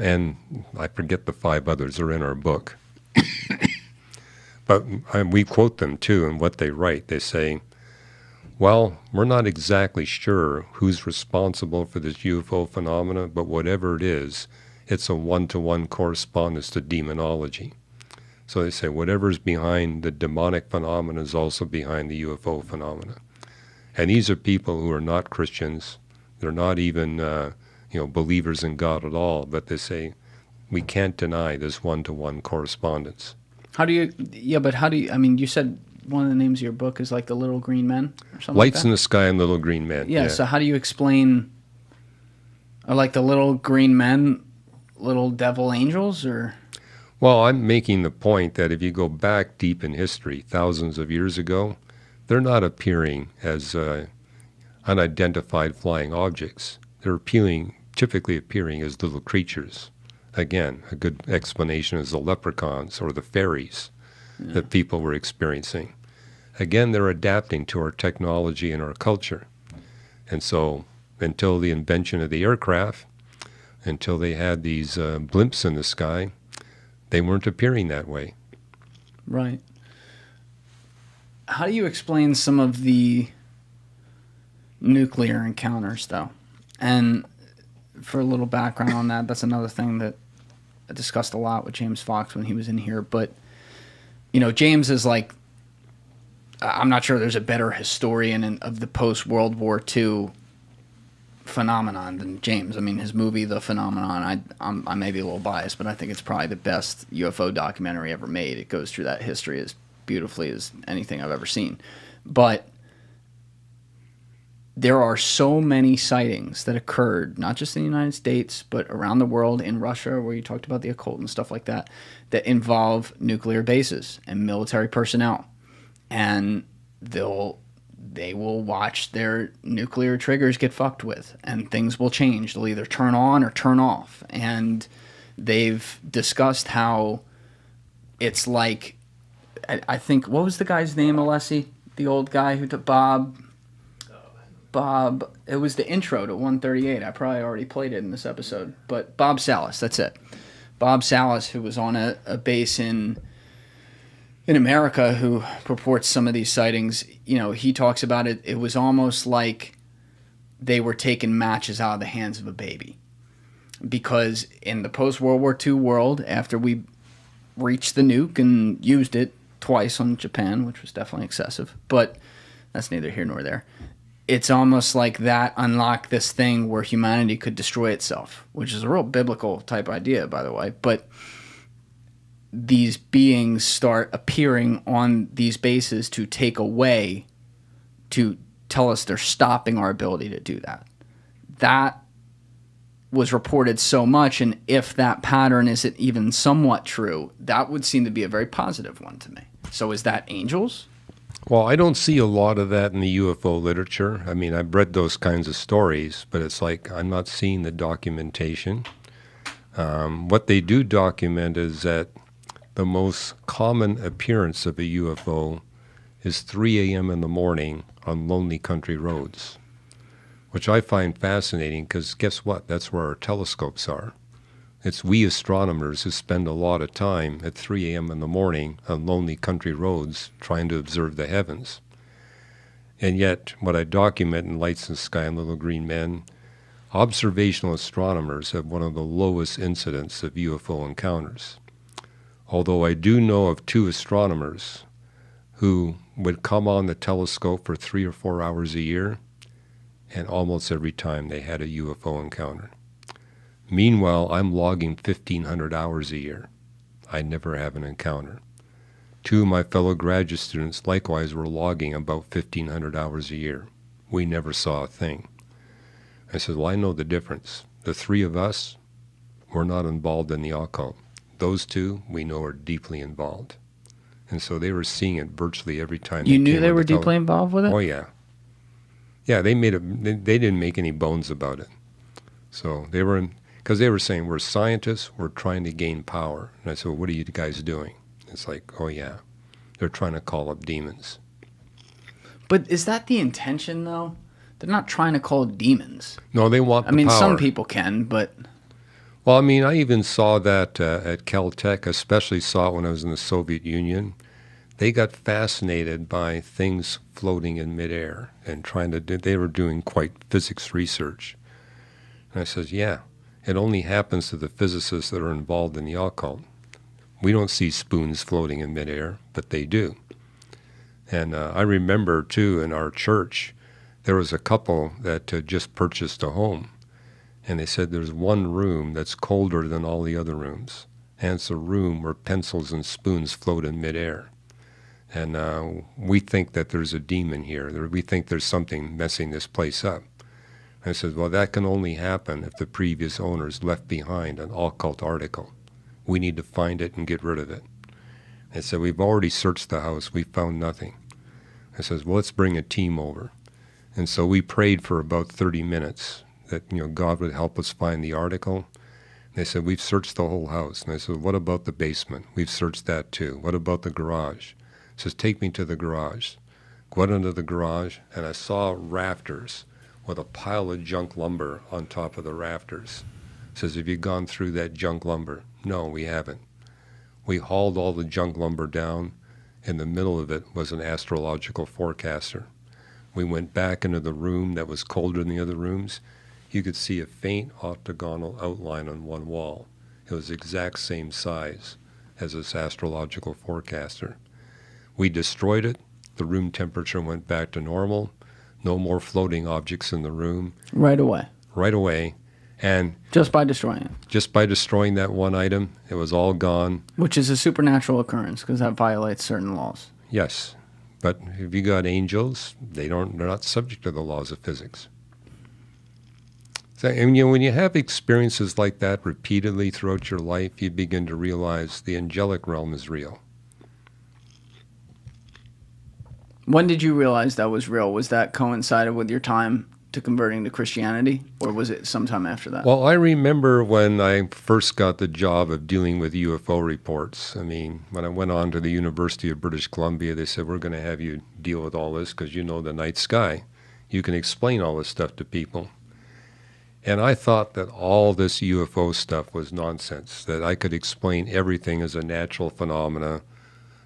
and I forget the 5 others are in our book. But we quote them too in what they write. They say, well, we're not exactly sure who's responsible for this UFO phenomena, but whatever it is, it's a one-to-one correspondence to demonology. So they say whatever's behind the demonic phenomena is also behind the UFO phenomena. And these are people who are not Christians. They're not even believers in God at all, but they say we can't deny this one-to-one correspondence. I mean, you said one of the names of your book is like The Little Green Men or something Lights like that? in the Sky and Little Green Men. Yeah, so how do you explain, are like the little green men little devil angels, or? Well, I'm making the point that if you go back deep in history, thousands of years ago, they're not appearing as unidentified flying objects. They're typically appearing as little creatures. Again, a good explanation is the leprechauns or the fairies that people were experiencing. Again, they're adapting to our technology and our culture. And so until the invention of the aircraft, until they had these blimps in the sky, they weren't appearing that way. Right. How do you explain some of the nuclear encounters, though? And for a little background on that, that's another thing that I discussed a lot with James Fox when he was in here. But, James is like, I'm not sure there's a better historian of the post-World War II phenomenon than James. I mean, his movie, The Phenomenon, I may be a little biased, but I think it's probably the best UFO documentary ever made. It goes through that history as beautifully as anything I've ever seen. But there are so many sightings that occurred, not just in the United States, but around the world, in Russia, where you talked about the occult and stuff like that, that involve nuclear bases and military personnel. And they will watch their nuclear triggers get fucked with, and things will change. They'll either turn on or turn off. And they've discussed how it's like, I think, what was the guy's name, Alessi? The old guy who took Bob, it was the intro to 138. I probably already played it in this episode. But Bob Salas, that's it. Bob Salas, who was on a base in America, who purports some of these sightings, he talks about it. It was almost like they were taking matches out of the hands of a baby. Because in the post-World War II world, after we reached the nuke and used it twice on Japan, which was definitely excessive, but that's neither here nor there, it's almost like that unlocked this thing where humanity could destroy itself, which is a real biblical type idea, by the way. But these beings start appearing on these bases to take away, to tell us they're stopping our ability to do that. That was reported so much, and if that pattern isn't even somewhat true, that would seem to be a very positive one to me. So is that angels? Well, I don't see a lot of that in the UFO literature. I mean, I've read those kinds of stories, but it's like I'm not seeing the documentation. What they do document is that the most common appearance of a UFO is 3 a.m. in the morning on lonely country roads, which I find fascinating because guess what? That's where our telescopes are. It's we astronomers who spend a lot of time at 3 a.m. in the morning on lonely country roads trying to observe the heavens. And yet, what I document in Lights in the Sky and Little Green Men, observational astronomers have one of the lowest incidents of UFO encounters. Although I do know of 2 astronomers who would come on the telescope for 3 or 4 hours a year, and almost every time they had a UFO encounter. Meanwhile, I'm logging 1,500 hours a year. I never have an encounter. 2 of my fellow graduate students likewise were logging about 1,500 hours a year. We never saw a thing. I said, well, I know the difference. The 3 of us, we're not involved in the occult. Those 2, we know, are deeply involved. And so they were seeing it virtually every time. You knew they were deeply involved with it? Oh, yeah. Yeah, they didn't make any bones about it. So they were because they were saying, we're scientists, we're trying to gain power. And I said, well, what are you guys doing? It's like, oh yeah, they're trying to call up demons. But is that the intention, though? They're not trying to call demons. No, they want the I mean, power. some people can, but... Well, I mean, I even saw that at Caltech, especially saw it when I was in the Soviet Union. They got fascinated by things floating in midair and they were doing quite physics research. And I says, yeah, it only happens to the physicists that are involved in the occult. We don't see spoons floating in midair, but they do. And I remember, too, in our church, there was a couple that just purchased a home. And they said there's one room that's colder than all the other rooms. And it's a room where pencils and spoons float in midair. And we think that there's a demon here. We think there's something messing this place up. And I said, well, that can only happen if the previous owners left behind an occult article. We need to find it and get rid of it. I said, we've already searched the house. We found nothing. I says, well, let's bring a team over. And so we prayed for about 30 minutes that, God would help us find the article. And they said, we've searched the whole house. And I said, what about the basement? We've searched that too. What about the garage? He says, take me to the garage. Go out into the garage, and I saw rafters with a pile of junk lumber on top of the rafters. He says, have you gone through that junk lumber? No, we haven't. We hauled all the junk lumber down. In the middle of it was an astrological forecaster. We went back into the room that was colder than the other rooms. You could see a faint octagonal outline on one wall. It was the exact same size as this astrological forecaster. We destroyed it. The room temperature went back to normal. No more floating objects in the room. Right away. Right away. And just by destroying it. Just by destroying that one item, it was all gone. Which is a supernatural occurrence because that violates certain laws. Yes. But if you got angels, they're not subject to the laws of physics. So, and, when you have experiences like that repeatedly throughout your life, you begin to realize the angelic realm is real. When did you realize that was real? Was that coincided with your time to converting to Christianity, or was it sometime after that? Well, I remember when I first got the job of dealing with UFO reports. I mean, when I went on to the University of British Columbia, they said, we're going to have you deal with all this because you know the night sky. You can explain all this stuff to people. And I thought that all this UFO stuff was nonsense, that I could explain everything as a natural phenomena,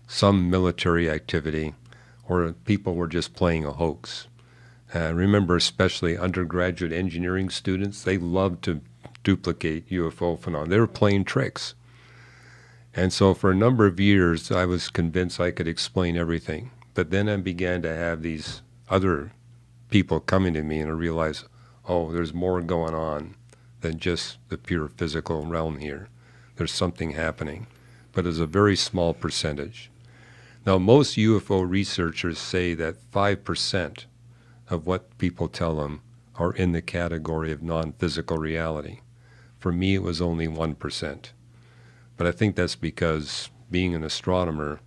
some military activity, or people were just playing a hoax. I remember especially undergraduate engineering students, they loved to duplicate UFO phenomena. They were playing tricks. And so for a number of years, I was convinced I could explain everything. But then I began to have these other people coming to me, and I realized, oh, there's more going on than just the pure physical realm here. There's something happening, but it's a very small percentage. Now, most UFO researchers say that 5% of what people tell them are in the category of non-physical reality. For me, it was only 1%. But I think that's because, being an astronomer,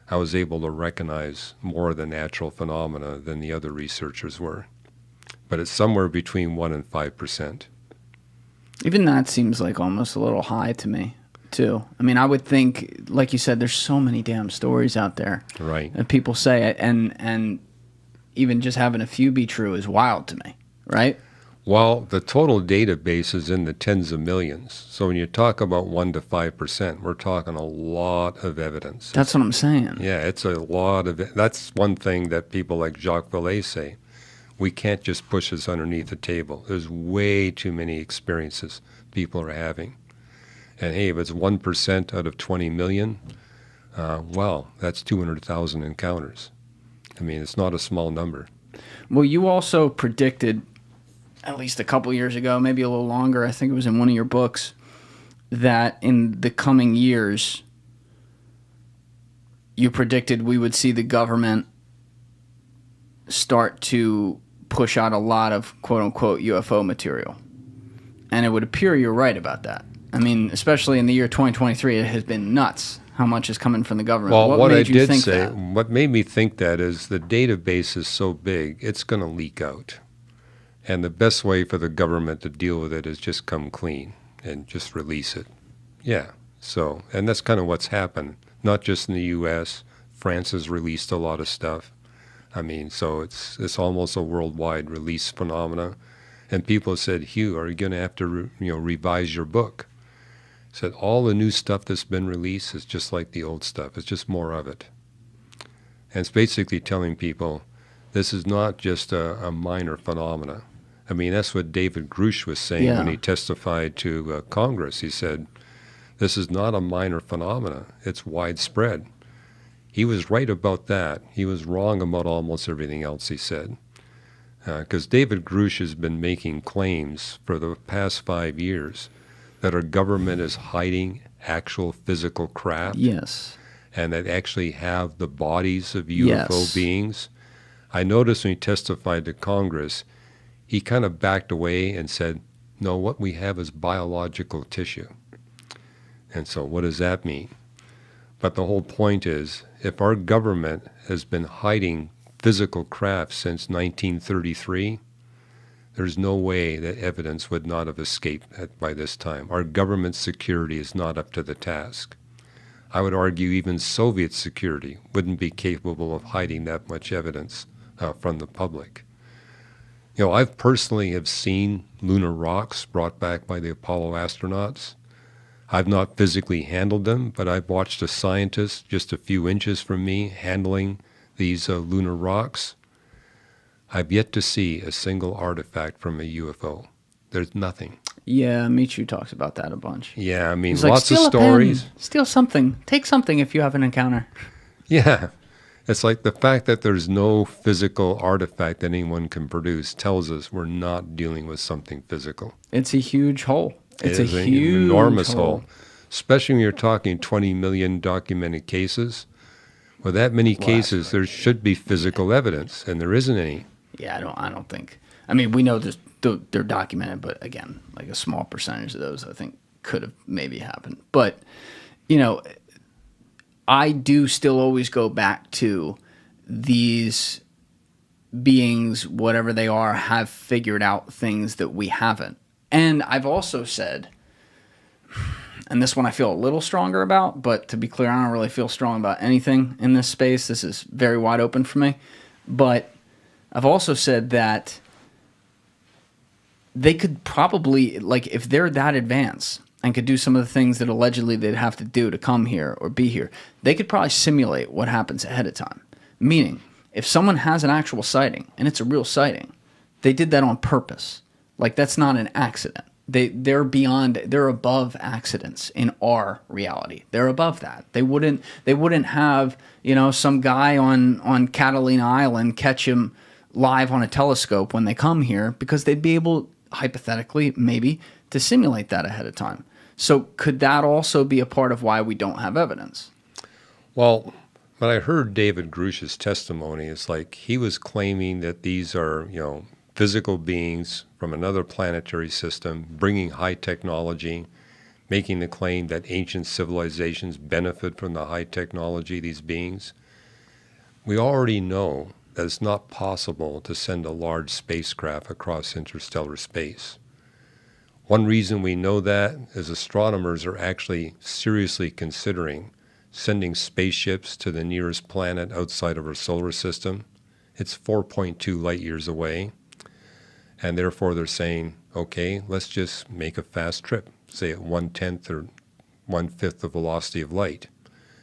I was able to recognize more of the natural phenomena than the other researchers were. But it's somewhere between 1 and 5%. Even that seems like almost a little high to me, too. I mean, I would think, like you said, there's so many damn stories out there. Right. And people say it, and even just having a few be true is wild to me, right? Well, the total database is in the tens of millions. So when you talk about 1 to 5%, we're talking a lot of evidence. That's what I'm saying. Yeah, it's a lot of it. That's one thing that people like Jacques Vallee say. We can't just push this underneath the table. There's way too many experiences people are having. And hey, if it's 1% out of 20 million, well, that's 200,000 encounters. I mean, it's not a small number. Well, you also predicted, at least a couple years ago, maybe a little longer, I think it was in one of your books, that in the coming years, you predicted we would see the government start to push out a lot of quote-unquote UFO material. And it would appear you're right about that. I mean, especially in the year 2023, it has been nuts how much is coming from the government. Well, what I did say, that? What made me think that is the database is so big, it's going to leak out. And the best way for the government to deal with it is just come clean and just release it. Yeah. So, and that's kind of what's happened, not just in the U.S. France has released a lot of stuff. I mean, so it's almost a worldwide release phenomena. And people said, Hugh, are you going to have to revise your book? I said, all the new stuff that's been released is just like the old stuff. It's just more of it. And it's basically telling people this is not just a minor phenomena. I mean, that's what David Grusch was saying when he testified to Congress. He said, this is not a minor phenomena. It's widespread. He was right about that. He was wrong about almost everything else he said. Because David Grusch has been making claims for the past 5 years that our government is hiding actual physical craft. Yes. And that actually have the bodies of UFO beings. I noticed when he testified to Congress, he kind of backed away and said, no, what we have is biological tissue. And so what does that mean? But the whole point is, if our government has been hiding physical craft since 1933, there's no way that evidence would not have escaped by this time. Our government security is not up to the task. I would argue even Soviet security wouldn't be capable of hiding that much evidence from the public. You know, I've personally have seen lunar rocks brought back by the Apollo astronauts. I've not physically handled them, but I've watched a scientist just a few inches from me handling these lunar rocks. I've yet to see a single artifact from a UFO. There's nothing. Yeah, Michu talks about that a bunch. Yeah, I mean, He's lots like, of stories. Pen, steal something. Take something if you have an encounter. Yeah. It's like the fact that there's no physical artifact that anyone can produce tells us we're not dealing with something physical. It's a huge hole. It's a huge enormous hole. Especially when you're talking 20 million documented cases. With that many cases, there should be physical evidence, and there isn't any. Yeah, I don't think. I mean, we know they're documented, but again, like a small percentage of those, I think, could have maybe happened. But, you know, I do still always go back to these beings, whatever they are, have figured out things that we haven't. And I've also said, and this one I feel a little stronger about, but to be clear, I don't really feel strong about anything in this space. This is very wide open for me. But I've also said that they could probably, like, if they're that advanced and could do some of the things that allegedly they'd have to do to come here or be here, they could probably simulate what happens ahead of time. Meaning, if someone has an actual sighting, and it's a real sighting, they did that on purpose. Like, that's not an accident. They're above accidents in our reality. They're above that. They wouldn't have, you know, some guy on Catalina Island catch him live on a telescope when they come here, because they'd be able, hypothetically, maybe, to simulate that ahead of time. So could that also be a part of why we don't have evidence? Well, when I heard David Grusch's testimony, it's like he was claiming that these are, you know, physical beings from another planetary system, bringing high technology, making the claim that ancient civilizations benefit from the high technology of these beings. We already know that it's not possible to send a large spacecraft across interstellar space. One reason we know that is astronomers are actually seriously considering sending spaceships to the nearest planet outside of our solar system. It's 4.2 light years away. And therefore they're saying, okay, let's just make a fast trip, say at 1/10 or 1/5 the velocity of light,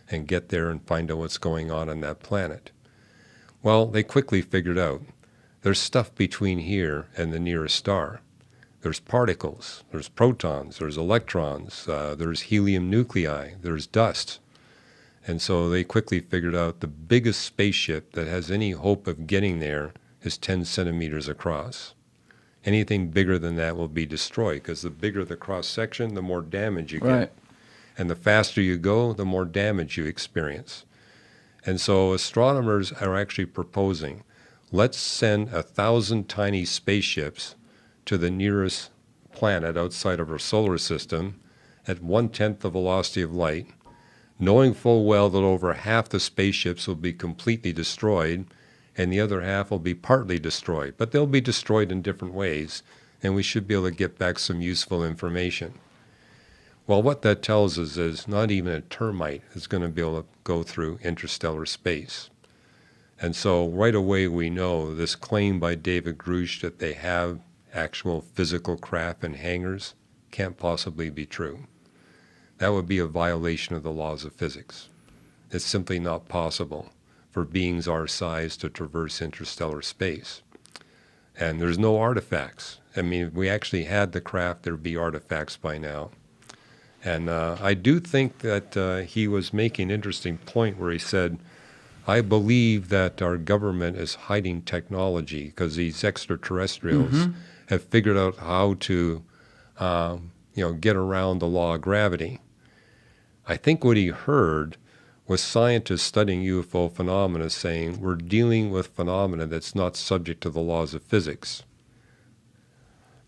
and get there and find out what's going on that planet. Well, they quickly figured out there's stuff between here and the nearest star. There's particles, there's protons, there's electrons, there's helium nuclei, there's dust. And so they quickly figured out the biggest spaceship that has any hope of getting there is 10 centimeters across. Anything bigger than that will be destroyed, because the bigger the cross-section, the more damage you get. And the faster you go, the more damage you experience. And so astronomers are actually proposing, let's send 1,000 tiny spaceships to the nearest planet outside of our solar system at 1/10 the velocity of light, knowing full well that over half the spaceships will be completely destroyed, and the other half will be partly destroyed. But they'll be destroyed in different ways, and we should be able to get back some useful information. Well, what that tells us is not even a termite is going to be able to go through interstellar space. And so right away we know this claim by David Grusch that they have actual physical craft and hangars can't possibly be true. That would be a violation of the laws of physics. It's simply not possible for beings our size to traverse interstellar space. And there's no artifacts. I mean, if we actually had the craft, there'd be artifacts by now. And I do think that he was making an interesting point where he said, I believe that our government is hiding technology because these extraterrestrials have figured out how to get around the law of gravity. I think what he heard was scientists studying UFO phenomena saying we're dealing with phenomena that's not subject to the laws of physics.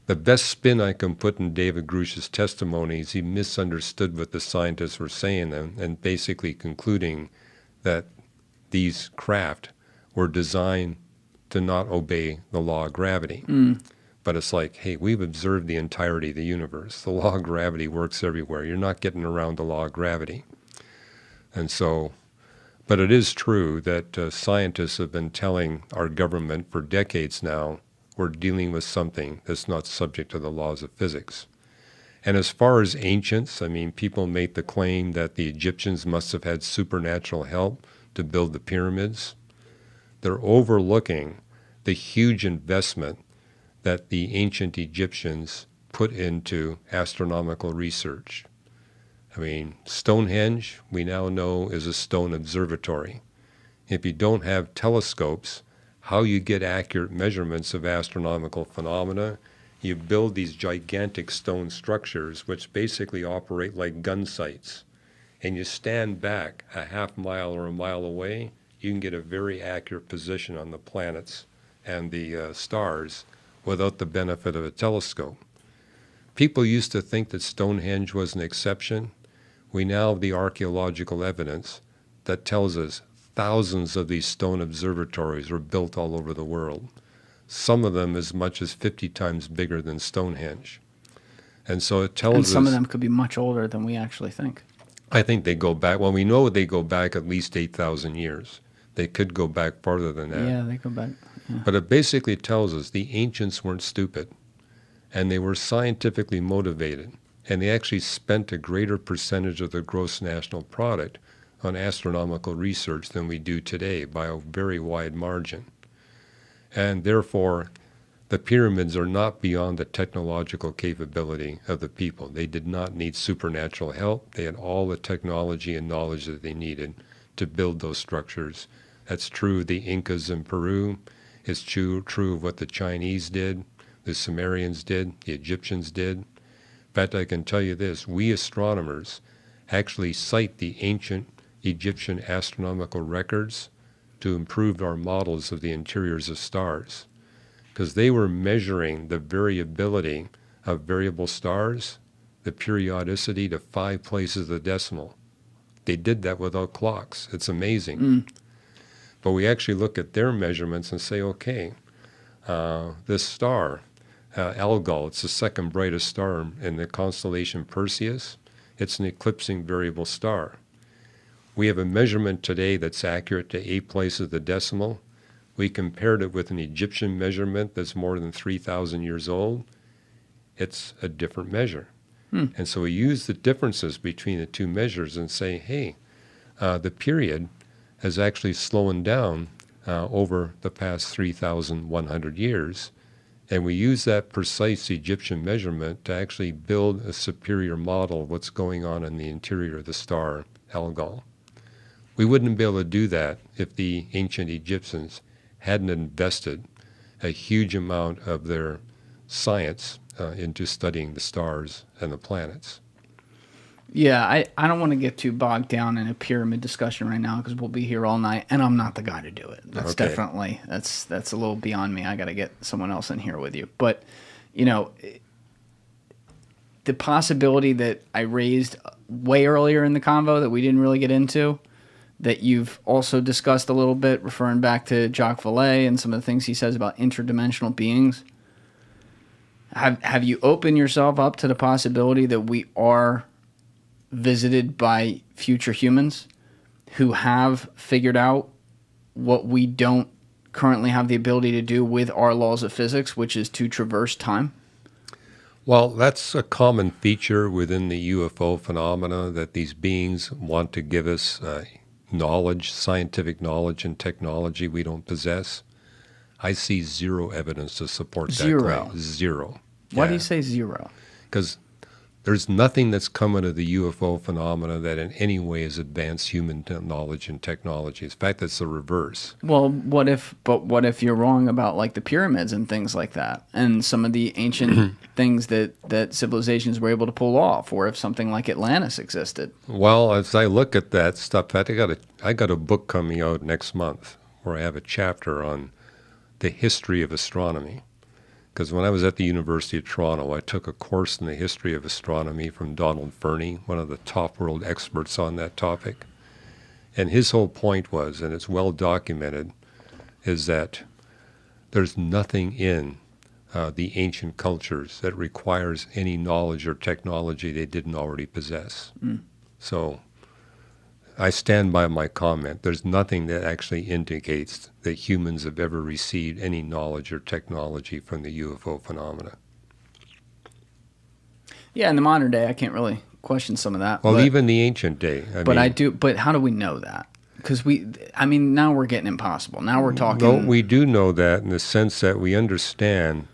The best spin I can put in David Grusch's testimony is he misunderstood what the scientists were saying and basically concluding that these craft were designed to not obey the law of gravity. But it's like, hey, we've observed the entirety of the universe. The law of gravity works everywhere. You're not getting around the law of gravity. And so, but it is true that scientists have been telling our government for decades now, we're dealing with something that's not subject to the laws of physics. And as far as ancients, I mean, people make the claim that the Egyptians must have had supernatural help to build the pyramids. They're overlooking the huge investment that the ancient Egyptians put into astronomical research. I mean, Stonehenge, we now know, is a stone observatory. If you don't have telescopes, how you get accurate measurements of astronomical phenomena, you build these gigantic stone structures which basically operate like gun sights. And you stand back a half mile or a mile away, you can get a very accurate position on the planets and the stars without the benefit of a telescope. People used to think that Stonehenge was an exception. We now have the archaeological evidence that tells us thousands of these stone observatories were built all over the world, some of them as much as 50 times bigger than Stonehenge. And so it tells us... And some of them could be much older than we actually think. I think they go back, well, we know they go back at least 8,000 years. They could go back farther than that. Yeah, they go back. Yeah. But it basically tells us the ancients weren't stupid, and they were scientifically motivated, and they actually spent a greater percentage of their gross national product on astronomical research than we do today by a very wide margin. And therefore, the pyramids are not beyond the technological capability of the people. They did not need supernatural help. They had all the technology and knowledge that they needed to build those structures. That's true of the Incas in Peru. It's true of what the Chinese did, the Sumerians did, the Egyptians did. In fact, I can tell you this, we astronomers actually cite the ancient Egyptian astronomical records to improve our models of the interiors of stars, because they were measuring the variability of variable stars, the periodicity to 5 places of the decimal. They did that without clocks. It's amazing. But we actually look at their measurements and say, okay, this star, Algol, it's the second brightest star in the constellation Perseus. It's an eclipsing variable star. We have a measurement today that's accurate to 8 places of the decimal. We compared it with an Egyptian measurement that's more than 3,000 years old. It's a different measure. And so we use the differences between the two measures and say, hey, the period has actually slowed down over the past 3,100 years. And we use that precise Egyptian measurement to actually build a superior model of what's going on in the interior of the star, Algol. We wouldn't be able to do that if the ancient Egyptians hadn't invested a huge amount of their science into studying the stars and the planets. Yeah, I don't want to get too bogged down in a pyramid discussion right now because we'll be here all night, and I'm not the guy to do it. That's Okay. definitely, that's a little beyond me. I got to get someone else in here with you. But, you know, the possibility that I raised way earlier in the convo that we didn't really get into, that you've also discussed a little bit, referring back to Jacques Vallee and some of the things he says about interdimensional beings. Have you opened yourself up to the possibility that we are visited by future humans who have figured out what we don't currently have the ability to do with our laws of physics, which is to traverse time? Well, that's a common feature within the UFO phenomena, that these beings want to give us knowledge, scientific knowledge and technology we don't possess. I see zero evidence to support that claim. Zero. Why do you say zero? Because there's nothing that's come out of the UFO phenomena that in any way has advanced human knowledge and technology. In fact, it's the reverse. Well, what if you're wrong about like the pyramids and things like that, and some of the ancient things that civilizations were able to pull off, or if something like Atlantis existed? Well, as I look at that stuff, I got a book coming out next month where I have a chapter on the history of astronomy. Because when I was at the University of Toronto, I took a course in the history of astronomy from Donald Fernie, one of the top world experts on that topic. And his whole point was, and it's well documented, is that there's nothing in the ancient cultures that requires any knowledge or technology they didn't already possess. So I stand by my comment. There's nothing that actually indicates that humans have ever received any knowledge or technology from the UFO phenomena. Yeah, in the modern day, I can't really question some of that. Well, even the ancient day. I do. But how do we know that? Because now we're getting impossible. Now we're talking. No, we do know that in the sense that we understand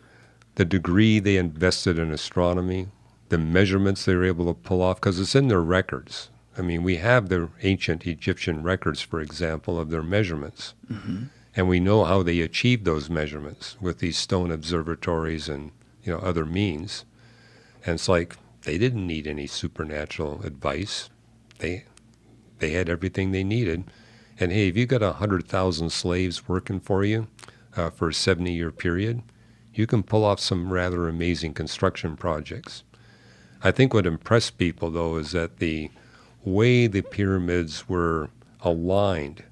the degree they invested in astronomy, the measurements they were able to pull off, because it's in their records. I mean, we have the ancient Egyptian records, for example, of their measurements. Mm-hmm. And we know how they achieved those measurements with these stone observatories and other means. And it's like they didn't need any supernatural advice. They had everything they needed. And hey, if you got 100,000 slaves working for you for a 70-year period, you can pull off some rather amazing construction projects. I think what impressed people, though, is that the way the pyramids were aligned,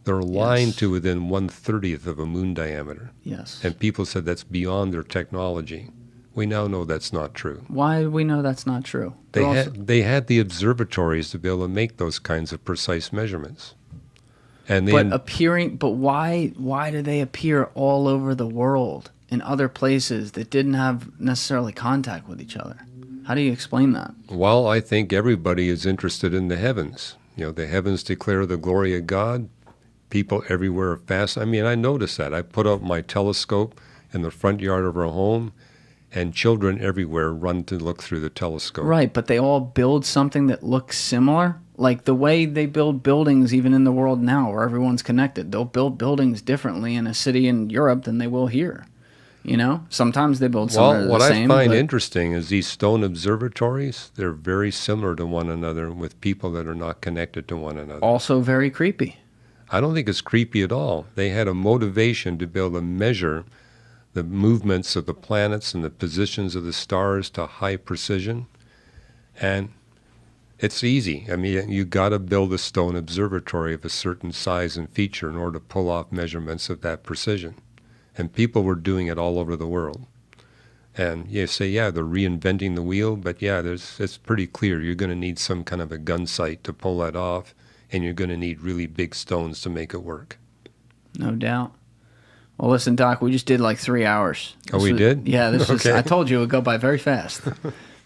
they're aligned to within 1/30th of a moon diameter. Yes. And people said that's beyond their technology. We now know that's not true. Why do we know that's not true? They had the observatories to be able to make those kinds of precise measurements. And but why do they appear all over the world in other places that didn't have necessarily contact with each other? How do you explain that? Well, I think everybody is interested in the heavens. The heavens declare the glory of God. People everywhere are fast. I mean, I noticed that. I put up my telescope in the front yard of our home, and children everywhere run to look through the telescope. Right, but they all build something that looks similar. Like the way they build buildings even in the world now where everyone's connected. They'll build buildings differently in a city in Europe than they will here. Sometimes they build something the same. Well, what I find but interesting is these stone observatories, they're very similar to one another with people that are not connected to one another. Also very creepy. I don't think it's creepy at all. They had a motivation to be able to measure the movements of the planets and the positions of the stars to high precision. And it's easy. I mean, you got to build a stone observatory of a certain size and feature in order to pull off measurements of that precision. And people were doing it all over the world. And you say, they're reinventing the wheel, but it's pretty clear. You're going to need some kind of a gun sight to pull that off, and you're going to need really big stones to make it work. No doubt. Well, listen, Doc, we just did like 3 hours. We did? Yeah, this okay. I told you it would go by very fast.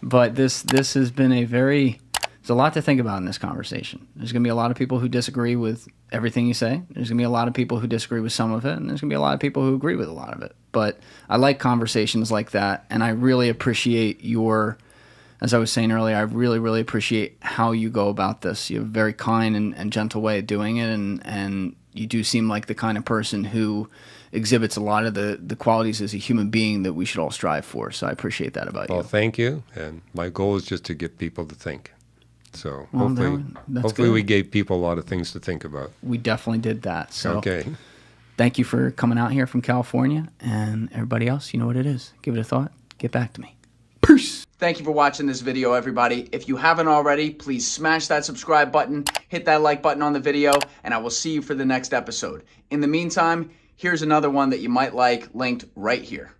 But this has been there's a lot to think about in this conversation. There's going to be a lot of people who disagree with everything you say. There's going to be a lot of people who disagree with some of it, and there's going to be a lot of people who agree with a lot of it. But I like conversations like that, and I really appreciate as I was saying earlier, I really, really appreciate how you go about this. You have a very kind and gentle way of doing it, and you do seem like the kind of person who exhibits a lot of the qualities as a human being that we should all strive for. So I appreciate that about you. Well, thank you. And my goal is just to get people to think. So hopefully good. We gave people a lot of things to think about. We definitely did that. So okay. Thank you for coming out here from California. And everybody else, you know what it is. Give it a thought. Get back to me. Peace. Thank you for watching this video, everybody. If you haven't already, please smash that subscribe button, hit that like button on the video, and I will see you for the next episode. In the meantime, here's another one that you might like, linked right here.